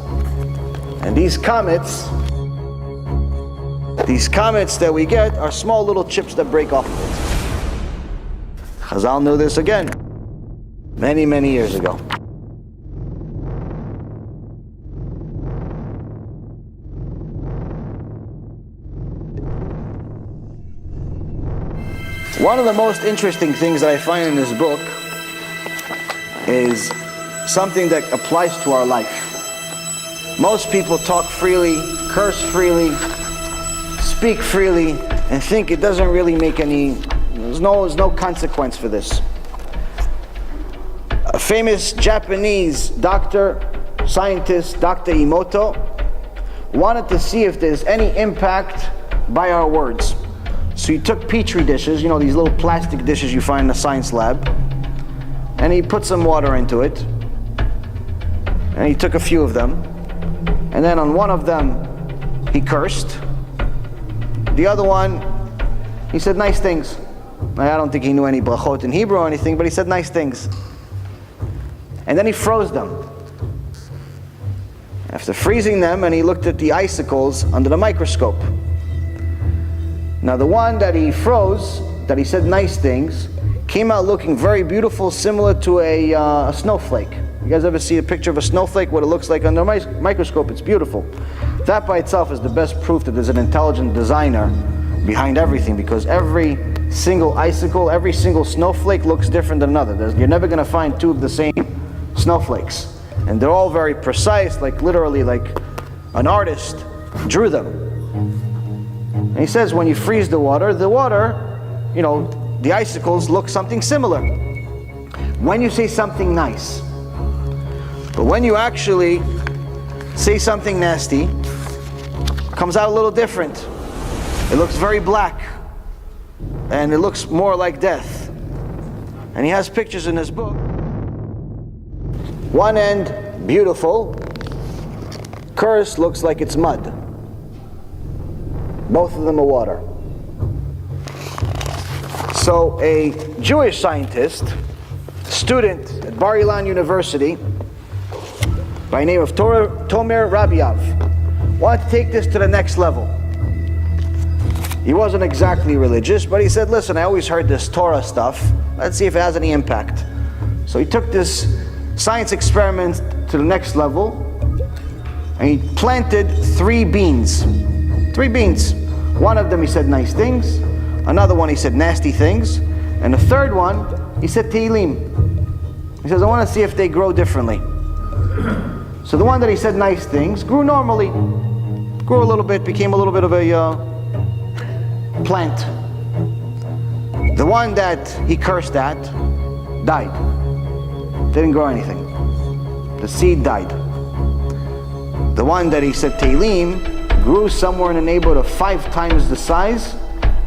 And these comets that we get are small little chips that break off of it. Chazal knew this again, many, many years ago. One of the most interesting things that I find in this book is something that applies to our life. Most people talk freely, curse freely, speak freely, and think it doesn't really make there's no consequence for this. A famous Japanese doctor, scientist, Dr. Emoto, wanted to see if there's any impact by our words. So he took petri dishes, these little plastic dishes you find in a science lab, and he put some water into it, and he took a few of them, and then on one of them he cursed. The other one, he said nice things. I don't think he knew any brachot in Hebrew or anything, but he said nice things. And then he froze them. After freezing them, and he looked at the icicles under the microscope. Now the one that he froze, that he said nice things, came out looking very beautiful, similar to a snowflake. You guys ever see a picture of a snowflake, what it looks like under a microscope? It's beautiful. That by itself is the best proof that there's an intelligent designer behind everything, because every single icicle, every single snowflake looks different than another. You're never going to find two of the same snowflakes. And they're all very precise, literally like an artist drew them. And he says when you freeze the water, the icicles look something similar when you say something nice. But when you actually say something nasty, it comes out a little different. It looks very black, and it looks more like death. And he has pictures in his book. One end, beautiful. Curse looks like it's mud. Both of them are water. So a Jewish scientist, student at Bar Ilan University, by the name of Tomer Rabiav, wanted to take this to the next level. He wasn't exactly religious, but he said, listen, I always heard this Torah stuff. Let's see if it has any impact. So he took this science experiment to the next level, and he planted 3 beans. 3 beans. One of them he said nice things, another one he said nasty things, and the third one he said Tehillim. He says, I want to see if they grow differently. So the one that he said nice things grew normally, grew a little bit, became a little bit of a plant. The one that he cursed at died. Didn't grow anything. The seed died. The one that he said Tehillim grew somewhere in the neighborhood of 5 times the size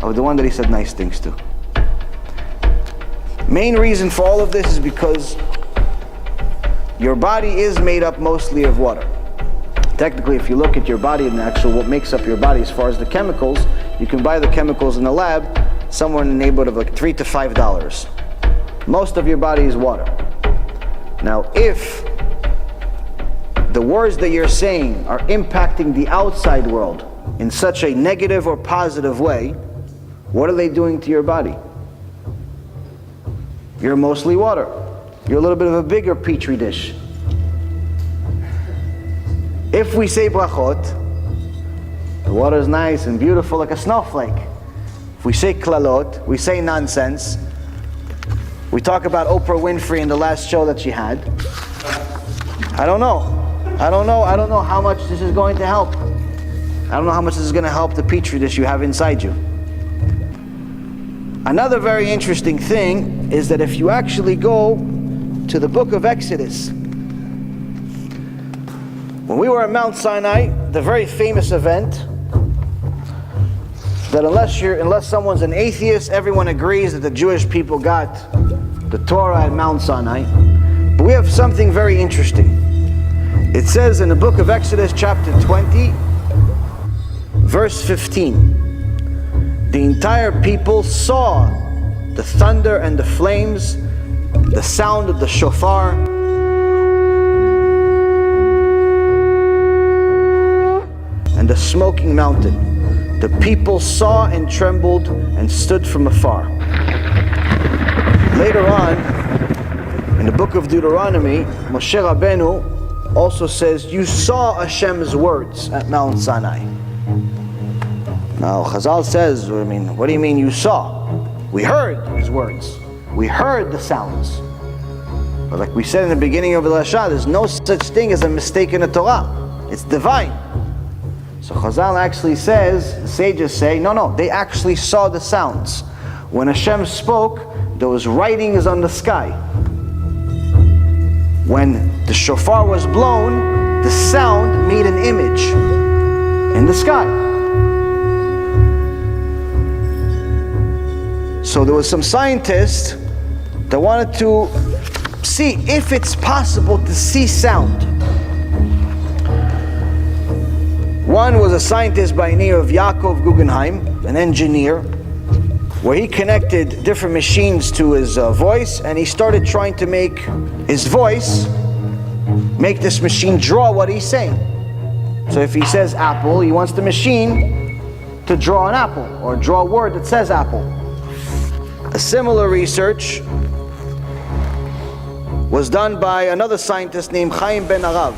of the one that he said nice things to. Main reason for all of this is because your body is made up mostly of water. Technically, if you look at your body and what makes up your body as far as the chemicals, you can buy the chemicals in the lab somewhere in the neighborhood of $3 to $5. Most of your body is water. Now, if the words that you're saying are impacting the outside world in such a negative or positive way, what are they doing to your body? You're mostly water. You're a little bit of a bigger petri dish. If we say brachot, the water is nice and beautiful like a snowflake. If we say klalot, we say nonsense. We talk about Oprah Winfrey in the last show that she had. I don't know how much this is going to help. I don't know how much this is going to help the petri dish you have inside you. Another very interesting thing is that if you actually go to the book of Exodus, when we were at Mount Sinai, the very famous event that unless someone's an atheist, everyone agrees that the Jewish people got the Torah at Mount Sinai. But we have something very interesting. It says in the book of Exodus chapter 20, verse 15, the entire people saw the thunder and the flames, the sound of the shofar, and the smoking mountain. The people saw and trembled and stood from afar. Later on, in the book of Deuteronomy, Moshe Rabbeinu also says, you saw Hashem's words at Mount Sinai. Now, Chazal says, what do you mean you saw? We heard his words. We heard the sounds. But like we said in the beginning of the Lashah, there's no such thing as a mistake in the Torah. It's divine. So Chazal actually says, the sages say, no, they actually saw the sounds. When Hashem spoke, there was writings on the sky. When the shofar was blown, the sound made an image in the sky. So there was some scientists that wanted to see if it's possible to see sound. One was a scientist by the name of Yaakov Guggenheim, an engineer, where he connected different machines to his voice, and he started trying to make his voice make this machine draw what he's saying. So if he says apple, he wants the machine to draw an apple, or draw a word that says apple. A similar research was done by another scientist named Chaim Ben Arav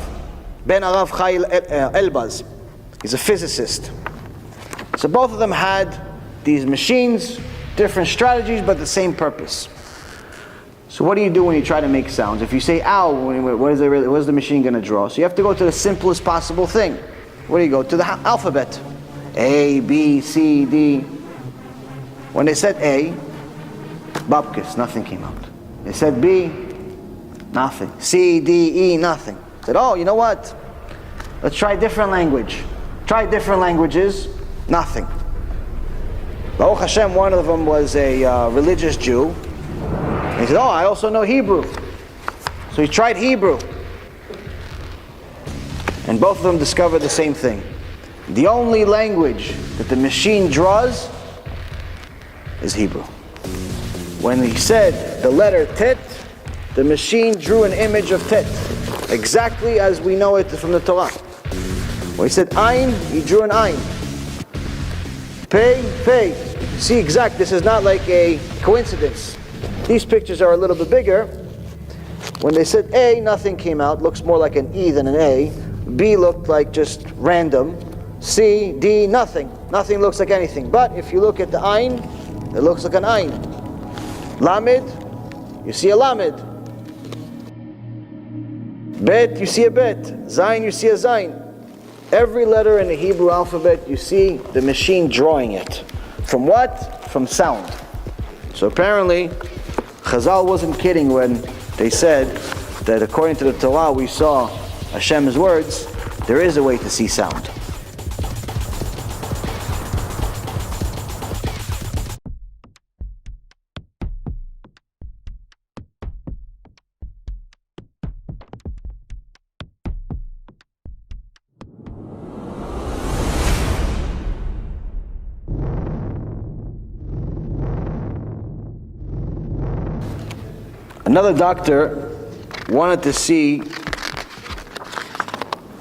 Chai Elbaz. He's a physicist. So both of them had these machines, different strategies, but the same purpose. So what do you do when you try to make sounds? If you say ow, what is the machine going to draw? So you have to go to the simplest possible thing. Where do you go? To the alphabet. A, B, C, D. When they said A, Babkis, nothing came out. They said B, nothing. C, D, E, nothing. Said, oh, you know what? Let's try a different language. Try different languages, nothing. Baruch Hashem, one of them was a religious Jew. He said, oh, I also know Hebrew. So he tried Hebrew. And both of them discovered the same thing. The only language that the machine draws is Hebrew. When he said the letter Tet, the machine drew an image of Tet, exactly as we know it from the Torah. When he said Ein, he drew an Ein. Pei. See, exact. This is not like a coincidence. These pictures are a little bit bigger. When they said A, nothing came out. Looks more like an E than an A. B looked like just random. C, D, nothing. Nothing looks like anything. But if you look at the Ein, it looks like an Ein. Lamed, you see a Lamed. Bet, you see a Bet. Zayin, you see a Zayin. Every letter in the Hebrew alphabet, you see the machine drawing it. From what? From sound. So apparently, Chazal wasn't kidding when they said that according to the Torah we saw Hashem's words, there is a way to see sound. Another doctor wanted to see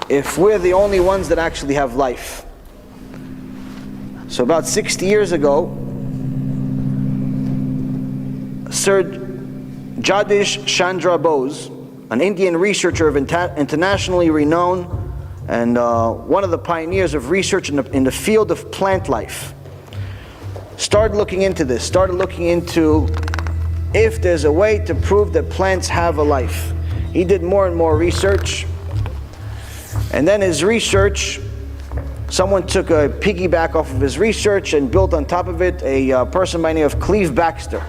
if we're the only ones that actually have life. So about 60 years ago, Sir Jagdish Chandra Bose, an Indian researcher of internationally renowned and one of the pioneers of research in the field of plant life, started looking into this, started looking into if there's a way to prove that plants have a life. He did more and more research, and then his research, someone took a piggyback off of his research and built on top of it a person by the name of Cleve Baxter.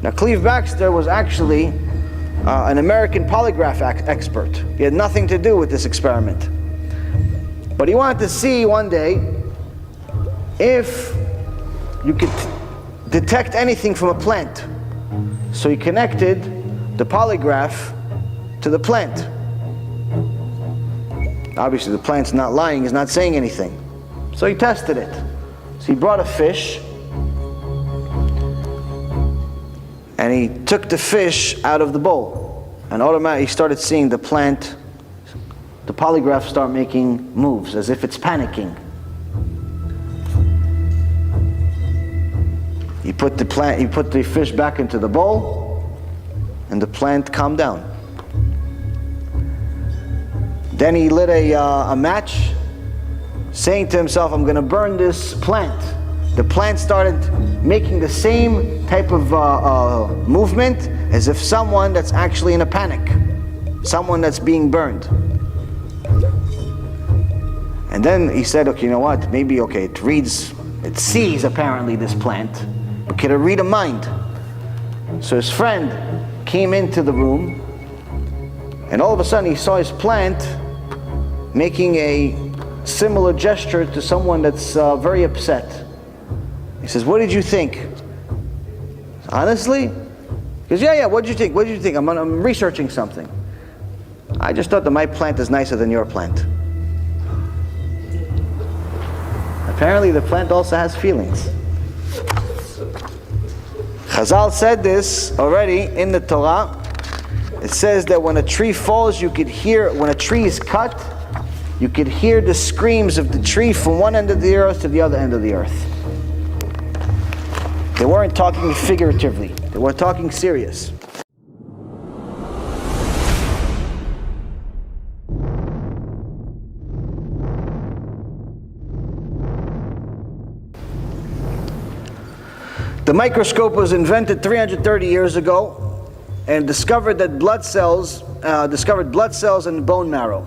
Now Cleve Baxter was actually an American polygraph expert. He had nothing to do with this experiment. But he wanted to see one day if you could detect anything from a plant. So he connected the polygraph to the plant. Obviously the plant's not lying, he's not saying anything. So he tested it. So he brought a fish, and he took the fish out of the bowl. And automatically he started seeing the plant, the polygraph start making moves as if it's panicking. He put the fish back into the bowl, and the plant calmed down. Then he lit a match, saying to himself, I'm going to burn this plant. the plant started making the same type of movement as if someone that's actually in a panic, someone that's being burned. And then he said, okay, you know what, maybe, okay, it sees apparently this plant, but can it read a mind? So his friend came into the room, and all of a sudden he saw his plant making a similar gesture to someone that's very upset. He says, what did you think? Honestly? He goes, yeah, what did you think? What did you think? I'm researching something. I just thought that my plant is nicer than your plant. Apparently the plant also has feelings. Chazal said this already in the Torah. It says that when a tree falls, you could hear, when a tree is cut, you could hear the screams of the tree from one end of the earth to the other end of the earth. They weren't talking figuratively, they were talking serious. The microscope was invented 330 years ago and discovered blood cells in bone marrow.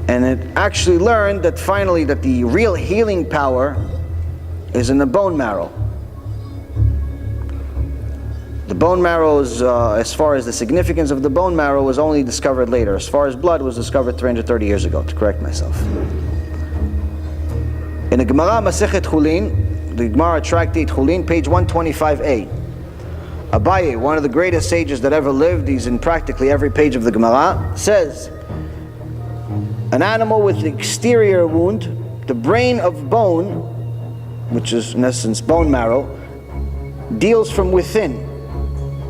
And it actually learned that finally that the real healing power is in the bone marrow. The bone marrow is, as far as the significance of the bone marrow, was only discovered later. As far as blood was discovered 330 years ago, to correct myself. In the Gemara Masechet Chulin, the Gemara Tractate Chulin, page 125a, Abaye, one of the greatest sages that ever lived, he's in practically every page of the Gemara, says, an animal with the exterior wound, the brain of bone, which is in essence bone marrow, deals from within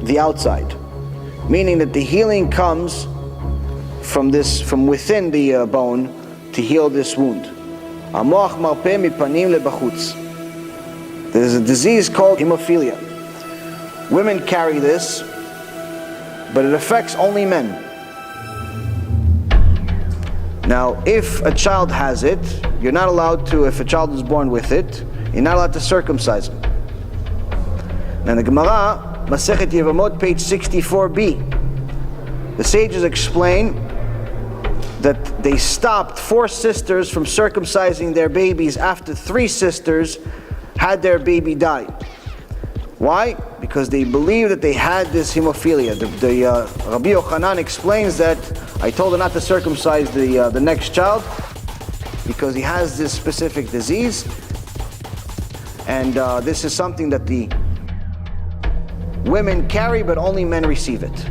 the outside, meaning that the healing comes from within the bone to heal this wound. There's a disease called hemophilia. Women carry this, but it affects only men. Now, if a child has it, you're not allowed to, if a child is born with it, you're not allowed to circumcise him. Now in the Gemara, Masechet Yevamot, page 64b, the sages explain that they stopped 4 sisters from circumcising their babies after 3 sisters had their baby die. Why? Because they believed that they had this hemophilia. Rabbi Yochanan explains that I told her not to circumcise the next child because he has this specific disease, and this is something that the women carry, but only men receive it.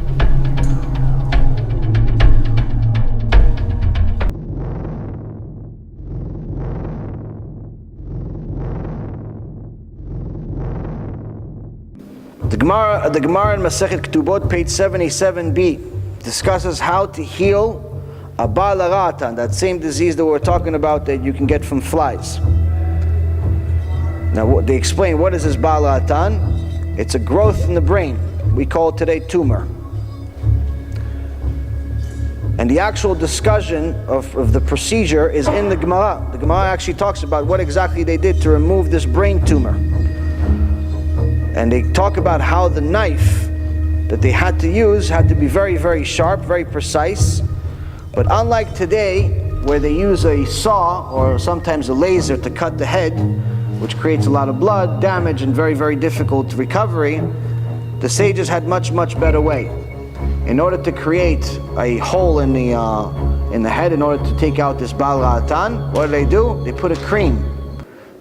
The Gemara in Masechet Ketubot, page 77b, discusses how to heal a Baal Haratan, that same disease that we're talking about that you can get from flies. Now they explain, what is this Baal Haratan? It's a growth in the brain. We call it today tumor. And the actual discussion of the procedure is in the Gemara. The Gemara actually talks about what exactly they did to remove this brain tumor. And they talk about how the knife that they had to use had to be very, very sharp, very precise. But unlike today, where they use a saw or sometimes a laser to cut the head, which creates a lot of blood, damage, and very, very difficult recovery, the sages had much, much better way. In order to create a hole in the head, in order to take out this Baal Haratan, what do? They put a cream.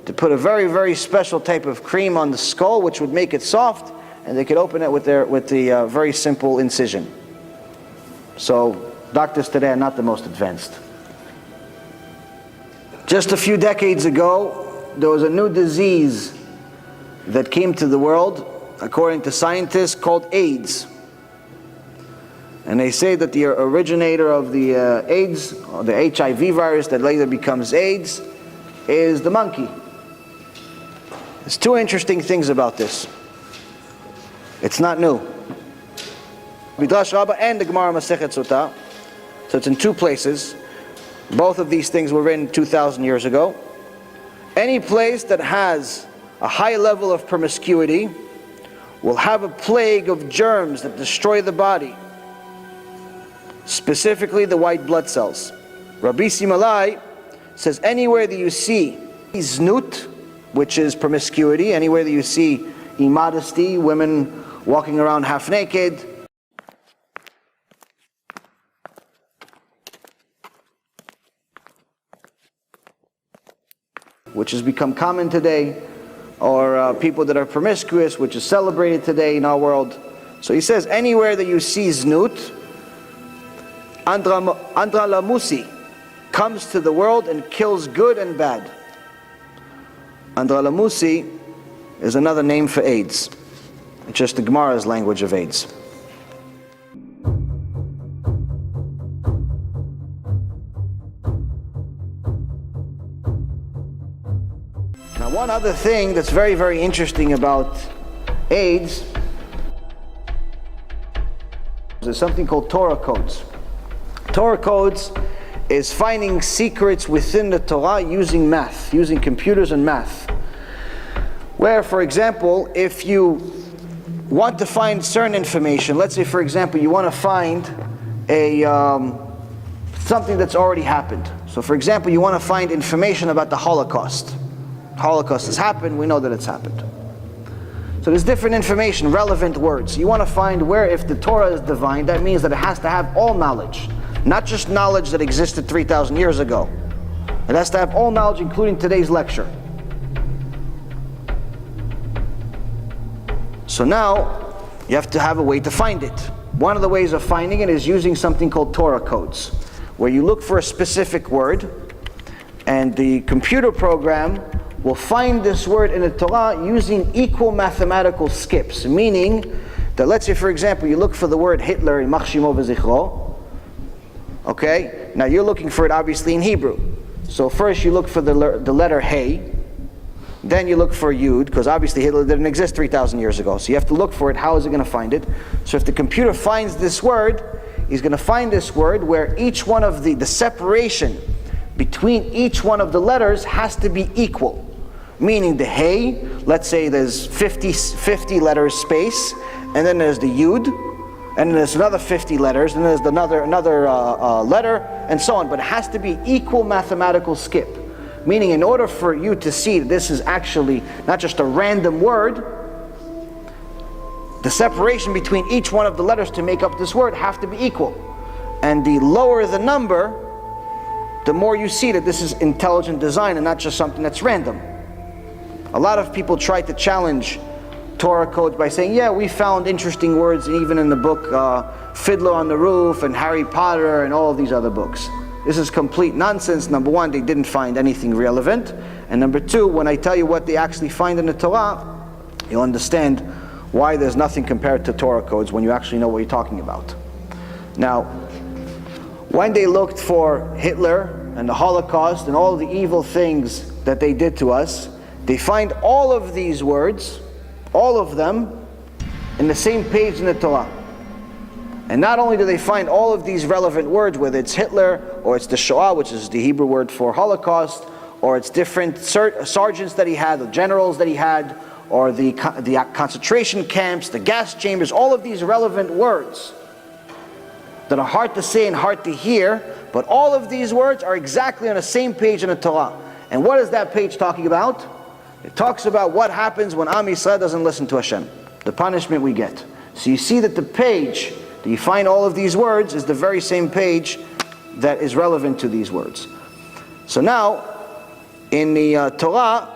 To put a very, very special type of cream on the skull, which would make it soft, and they could open it with the very simple incision. So doctors today are not the most advanced. Just a few decades ago, there was a new disease that came to the world, according to scientists, called AIDS. And they say that the originator of the AIDS, or the HIV virus that later becomes AIDS, is the monkey. There's 2 interesting things about this. It's not new. Midrash Rabbah and the Gemara Masechet Sotah, so it's in 2 places. Both of these things were written 2,000 years ago. Any place that has a high level of promiscuity will have a plague of germs that destroy the body, specifically the white blood cells. Rabbi Simalai says anywhere that you see znut, which is promiscuity, anywhere that you see immodesty, women walking around half naked, which has become common today, or people that are promiscuous, which is celebrated today in our world. So he says, anywhere that you see znut, andralamusi comes to the world and kills good and bad. Andralamusi is another name for AIDS. It's just the Gemara's language of AIDS. Now, one other thing that's very, very interesting about AIDS is something called Torah codes. Torah codes is finding secrets within the Torah using math, using computers and math. Where, for example, if you want to find certain information, let's say, for example, you want to find something that's already happened. So, for example, you want to find information about the Holocaust. Holocaust has happened, we know that it's happened. So there's different information, relevant words. You want to find where, if the Torah is divine, that means that it has to have all knowledge, not just knowledge that existed 3,000 years ago. It has to have all knowledge, including today's lecture. So now, you have to have a way to find it. One of the ways of finding it is using something called Torah codes, where you look for a specific word, and the computer program will find this word in the Torah using equal mathematical skips, meaning that, let's say, for example, you look for the word Hitler in יימח שמו וזכרו. Okay? Now you're looking for it obviously in Hebrew. So first you look for the letter Hey, then you look for Yud, because obviously Hitler didn't exist 3,000 years ago. So you have to look for it. How is it going to find it? So if the computer finds this word, he's going to find this word where each one of the separation between each one of the letters has to be equal. Meaning the Hey, let's say there's 50 letters space, and then there's the Yud, and then there's another 50 letters, and then there's another letter, and so on. But it has to be equal mathematical skip. Meaning, in order for you to see that this is actually not just a random word, the separation between each one of the letters to make up this word have to be equal. And the lower the number, the more you see that this is intelligent design and not just something that's random. A lot of people try to challenge Torah codes by saying, yeah, we found interesting words even in the book Fiddler on the Roof and Harry Potter and all of these other books. This is complete nonsense. Number one, they didn't find anything relevant. And number two, when I tell you what they actually find in the Torah, you'll understand why there's nothing compared to Torah codes when you actually know what you're talking about. Now, when they looked for Hitler and the Holocaust and all the evil things that they did to us, they find all of these words, all of them, in the same page in the Torah. And not only do they find all of these relevant words, whether it's Hitler, or it's the Shoah, which is the Hebrew word for Holocaust, or it's different sergeants that he had, the generals that he had, or the concentration camps, the gas chambers, all of these relevant words that are hard to say and hard to hear, but all of these words are exactly on the same page in the Torah. And what is that page talking about? It talks about what happens when Am Yisrael doesn't listen to HaShem, the punishment we get. So you see that the page that you find all of these words is the very same page that is relevant to these words. So now, in the Torah,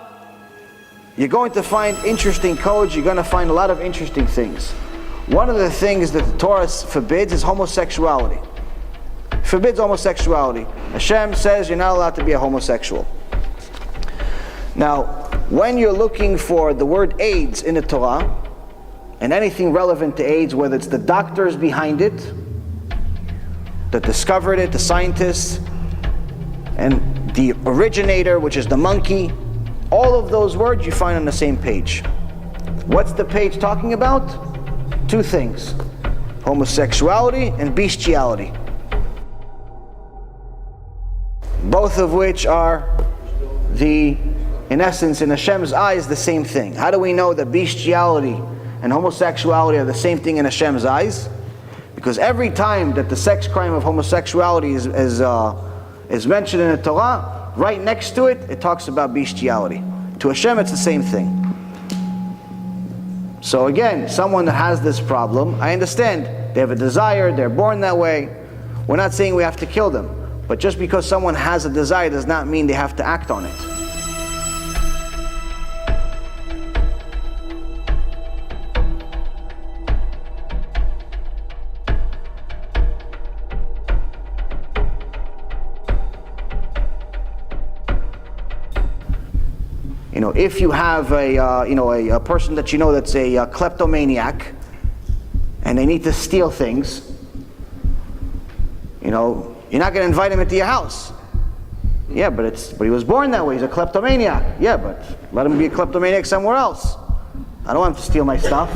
you're going to find interesting codes, you're going to find a lot of interesting things. One of the things that the Torah forbids is homosexuality. It forbids homosexuality. HaShem says you're not allowed to be a homosexual. Now, when you're looking for the word AIDS in the Torah, and anything relevant to AIDS, whether it's the doctors behind it, that discovered it, the scientists, and the originator, which is the monkey, all of those words you find on the same page. What's the page talking about? Two things: homosexuality and bestiality. both of which are in essence, in Hashem's eyes, the same thing. How do we know that bestiality and homosexuality are the same thing in Hashem's eyes? Because every time that the sex crime of homosexuality is mentioned in the Torah, right next to it, it talks about bestiality. To Hashem, it's the same thing. So again, someone that has this problem, I understand, they have a desire, they're born that way. We're not saying we have to kill them. But just because someone has a desire does not mean they have to act on it. If you have a person that you know that's a kleptomaniac, and they need to steal things, you're not going to invite him into your house. Yeah, but he was born that way. He's a kleptomaniac. Yeah, but let him be a kleptomaniac somewhere else. I don't want him to steal my stuff.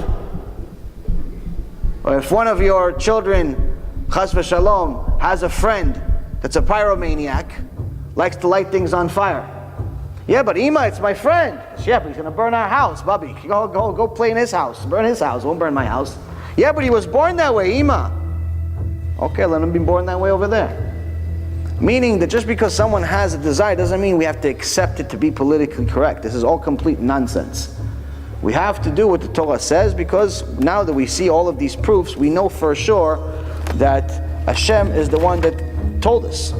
Or if one of your children, chas v'shalom, has a friend that's a pyromaniac, likes to light things on fire. Yeah, but Ima, it's my friend. Yeah, but he's going to burn our house, Bubby. Go play in his house. Burn his house. Won't burn my house. Yeah, but he was born that way, Ima. Okay, let him be born that way over there. Meaning that just because someone has a desire doesn't mean we have to accept it to be politically correct. This is all complete nonsense. We have to do what the Torah says, because now that we see all of these proofs, we know for sure that Hashem is the one that told us.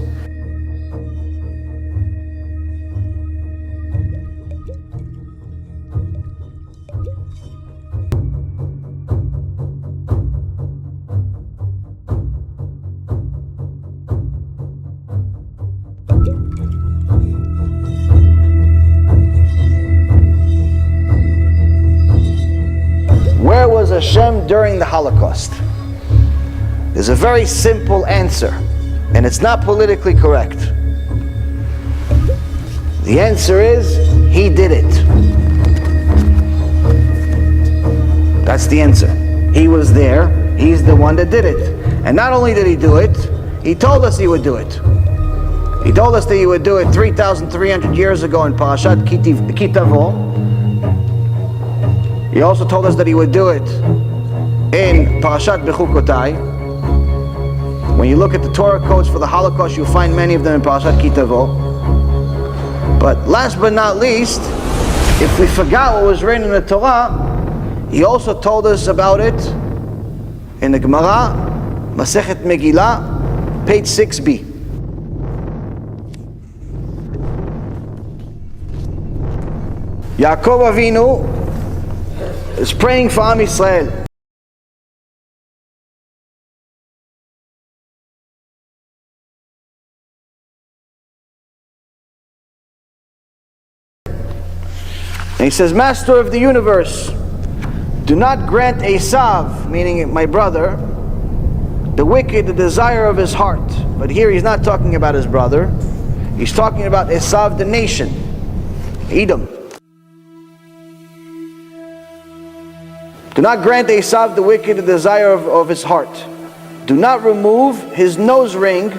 Where was Hashem during the Holocaust? There's a very simple answer, and it's not politically correct. The answer is, He did it. That's the answer. He was there. He's the one that did it. And not only did He do it, He told us He would do it. He told us that He would do it 3,300 years ago in Parashat Kitavo. He also told us that He would do it in Parashat Bechukotai. When you look at the Torah codes for the Holocaust, you'll find many of them in Parashat Kitavo. But last but not least, if we forgot what was written in the Torah, He also told us about it in the Gemara, Masechet Megillah, page 6b. Yaakov Avinu is praying for Am Yisrael. And he says, Master of the universe, do not grant Esav, meaning my brother, the wicked, the desire of his heart. But here he's not talking about his brother. He's talking about Esav, the nation, Edom. Do not grant Esav the wicked the desire of his heart. Do not remove his nose ring.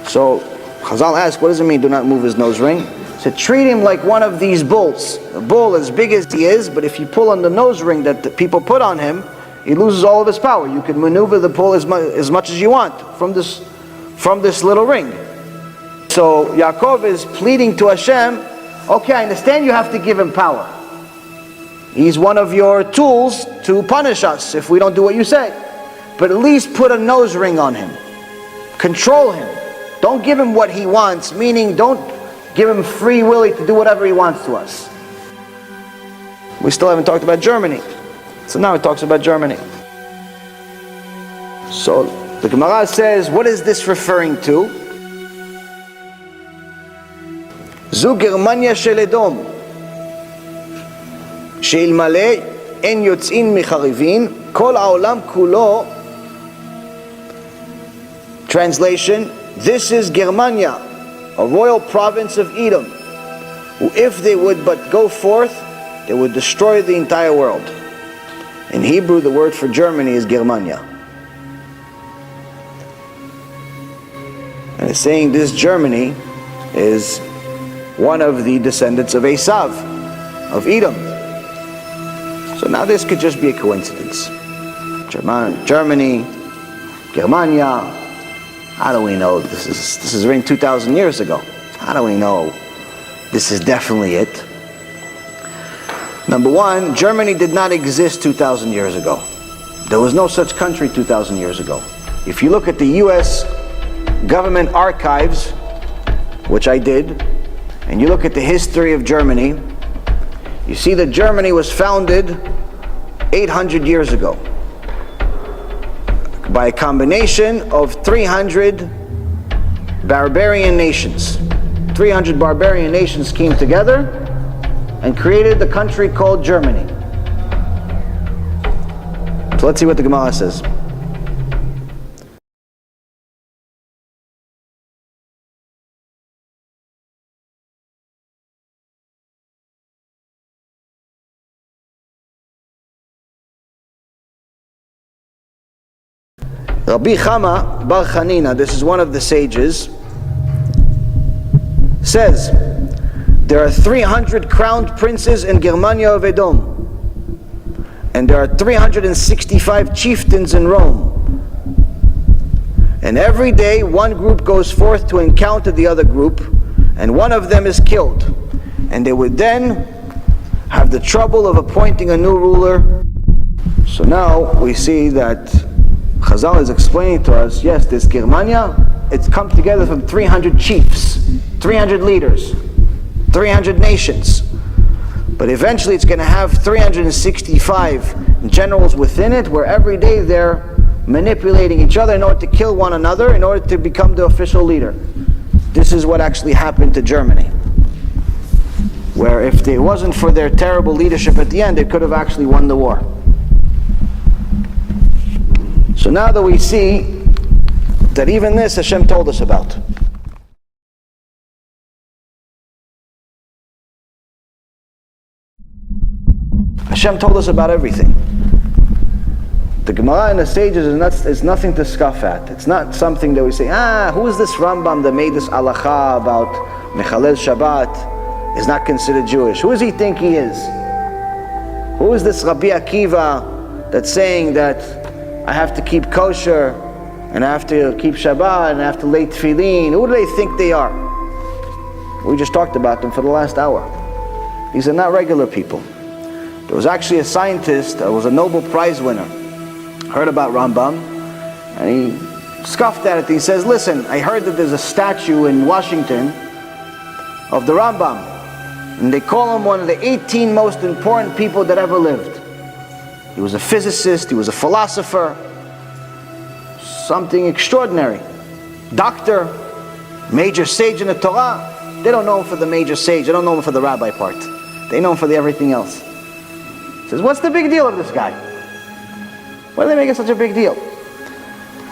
So Chazal ask, what does it mean, do not move his nose ring? So treat him like one of these bulls. A bull as big as he is, but if you pull on the nose ring that the people put on him, he loses all of his power. You can maneuver the bull as much as you want from this little ring. So Yaakov is pleading to Hashem, okay, I understand you have to give him power. He's one of your tools to punish us if we don't do what you say. But at least put a nose ring on him. Control him. Don't give him what he wants, meaning don't give him free will to do whatever he wants to us. We still haven't talked about Germany. So now it talks about Germany. So the Gemara says, what is this referring to? Zu Germania shel Edom. שאלמלא אין יוצאים מחריבין, כל העולם כולו. Translation, this is Germania, a royal province of Edom, who if they would but go forth, they would destroy the entire world. In Hebrew, the word for Germany is Germania. And by saying this Germany is one of the descendants of Esav, of Edom. So now this could just be a coincidence. Germany, Germania. How do we know this is written 2,000 years ago? How do we know this is definitely it? Number one, Germany did not exist 2,000 years ago. There was no such country 2,000 years ago. If you look at the US government archives, which I did, and you look at the history of Germany, you see that Germany was founded 800 years ago by a combination of 300 barbarian nations. 300 barbarian nations came together and created the country called Germany. So let's see what the Gemara says. Rabbi Chama Bar Chanina, this is one of the sages, says there are 300 crowned princes in Germania of Edom, and there are 365 chieftains in Rome. And every day one group goes forth to encounter the other group, and one of them is killed. And they would then have the trouble of appointing a new ruler. So now we see that Chazal is explaining to us, yes, this Germania, it's come together from 300 chiefs, 300 leaders, 300 nations. But eventually it's going to have 365 generals within it, where every day they're manipulating each other in order to kill one another, in order to become the official leader. This is what actually happened to Germany, where if it wasn't for their terrible leadership at the end, they could have actually won the war. So now that we see that even this Hashem told us about. Hashem told us about everything. The Gemara and the sages is nothing to scoff at. It's not something that we say, who is this Rambam that made this halacha about Mechalel Shabbat is not considered Jewish? Who does he think he is? Who is this Rabbi Akiva that's saying that I have to keep kosher, and I have to keep Shabbat, and I have to lay tefillin? Who do they think they are? We just talked about them for the last hour. These are not regular people. There was actually a scientist, was a Nobel Prize winner, heard about Rambam, and he scoffed at it. He says, listen, I heard that there's a statue in Washington of the Rambam, and they call him one of the 18 most important people that ever lived. He was a physicist, he was a philosopher, something extraordinary. Doctor, major sage in the Torah. They don't know him for the major sage, they don't know him for the rabbi part. They know him for the everything else. He says, what's the big deal of this guy? Why do they make it such a big deal?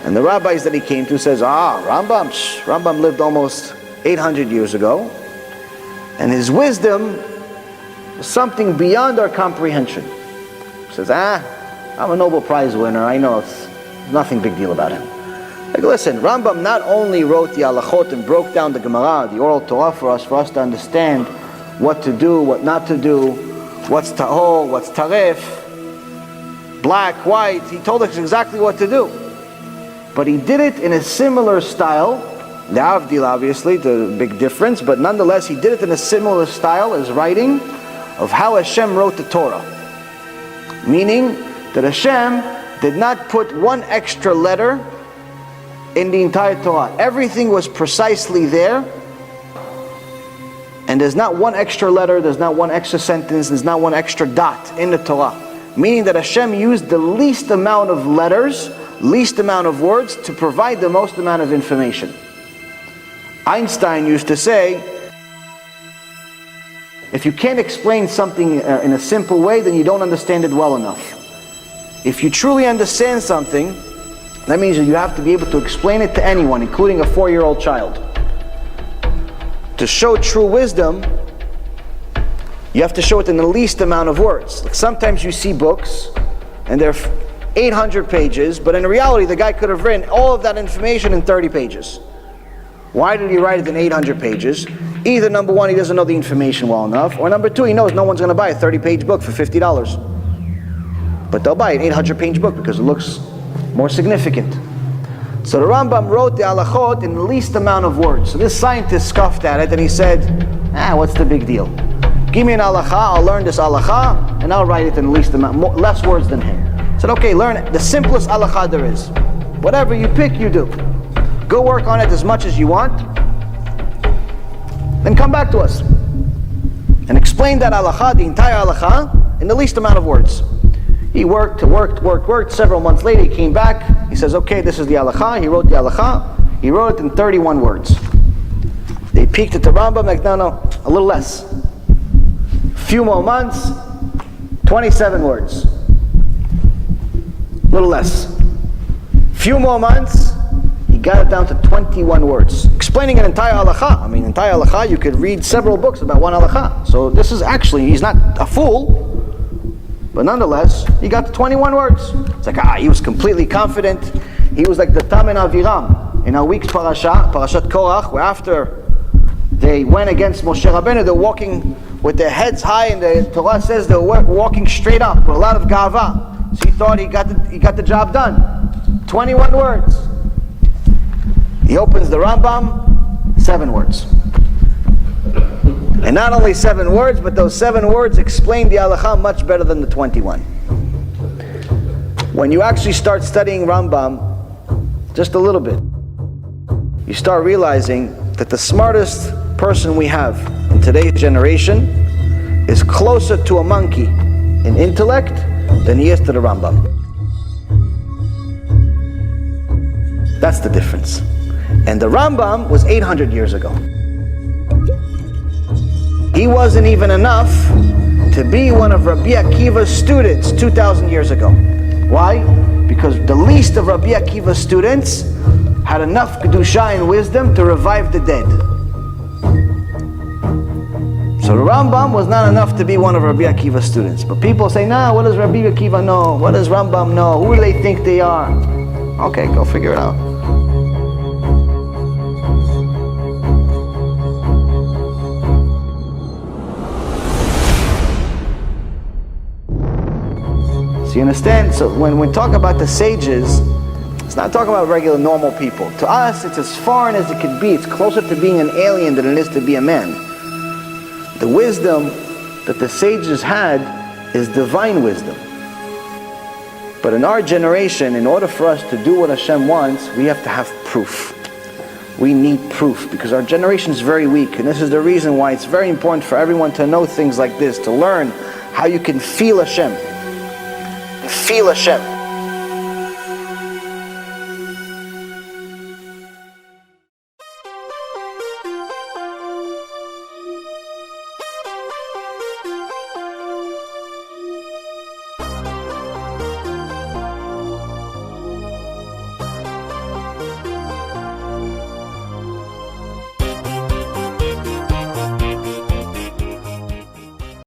And the rabbis that he came to says, Rambam lived almost 800 years ago, and his wisdom was something beyond our comprehension. He says, I'm a Nobel Prize winner, I know it's nothing big deal about him. Like, listen, Rambam not only wrote the halachot and broke down the Gemara, the oral Torah for us to understand what to do, what not to do, what's tahor, what's taref, black, white. He told us exactly what to do. But he did it in a similar style, le'avdil obviously, the big difference, but nonetheless he did it in a similar style as writing of how Hashem wrote the Torah. Meaning that Hashem did not put one extra letter in the entire Torah. Everything was precisely there, and there's not one extra letter, there's not one extra sentence, there's not one extra dot in the Torah. Meaning that Hashem used the least amount of letters, least amount of words to provide the most amount of information. Einstein used to say, if you can't explain something in a simple way, then you don't understand it well enough. If you truly understand something, that means that you have to be able to explain it to anyone, including a 4-year-old child. To show true wisdom, you have to show it in the least amount of words. Like sometimes you see books, and they're 800 pages, but in reality the guy could have written all of that information in 30 pages. Why did he write it in 800 pages? Either number one, he doesn't know the information well enough, or number two, he knows no one's going to buy a 30-page book for $50. But they'll buy an 800-page book because it looks more significant. So the Rambam wrote the halachot in the least amount of words. So this scientist scoffed at it and he said, what's the big deal? Give me an halakha, I'll learn this halakha, and I'll write it in the least amount, less words than him. I said, okay, learn it, the simplest halakha there is. Whatever you pick, you do. Go work on it as much as you want, then come back to us and explain that halakha, the entire halakha, in the least amount of words. He worked. Several months later, he came back. He says, okay, this is the halakha. He wrote the halakha. He wrote it in 31 words. They peeked at the Rambam, like, no, a little less. Few more months, 27 words. A little less. Few more months, he got it down to 21 words. Explaining an entire halakha. Entire halakha, you could read several books about one halakha. So this is actually, he's not a fool. But nonetheless, he got to 21 words. It's like, he was completely confident. He was like the Tam and Aviram. In our week's parashat Korach, where after they went against Moshe Rabbeinu, they're walking with their heads high, and the Torah says they're walking straight up with a lot of gava. So he thought he got the job done. 21 words. He opens the Rambam, 7 words. And not only 7 words, but those 7 words explain the halakha much better than the 21. When you actually start studying Rambam, just a little bit, you start realizing that the smartest person we have in today's generation is closer to a monkey in intellect than he is to the Rambam. That's the difference. And the Rambam was 800 years ago. He wasn't even enough to be one of Rabbi Akiva's students 2,000 years ago. Why? Because the least of Rabbi Akiva's students had enough kedusha and wisdom to revive the dead. So the Rambam was not enough to be one of Rabbi Akiva's students. But people say, what does Rabbi Akiva know? What does Rambam know? Who do they think they are? Okay, go figure it out. So you understand? So when we talk about the sages, it's not talking about regular normal people. To us, it's as foreign as it could be. It's closer to being an alien than it is to be a man. The wisdom that the sages had is divine wisdom. But in our generation, in order for us to do what HaShem wants, we have to have proof. We need proof because our generation is very weak. And this is the reason why it's very important for everyone to know things like this, to learn how you can feel HaShem. Feel HaShem.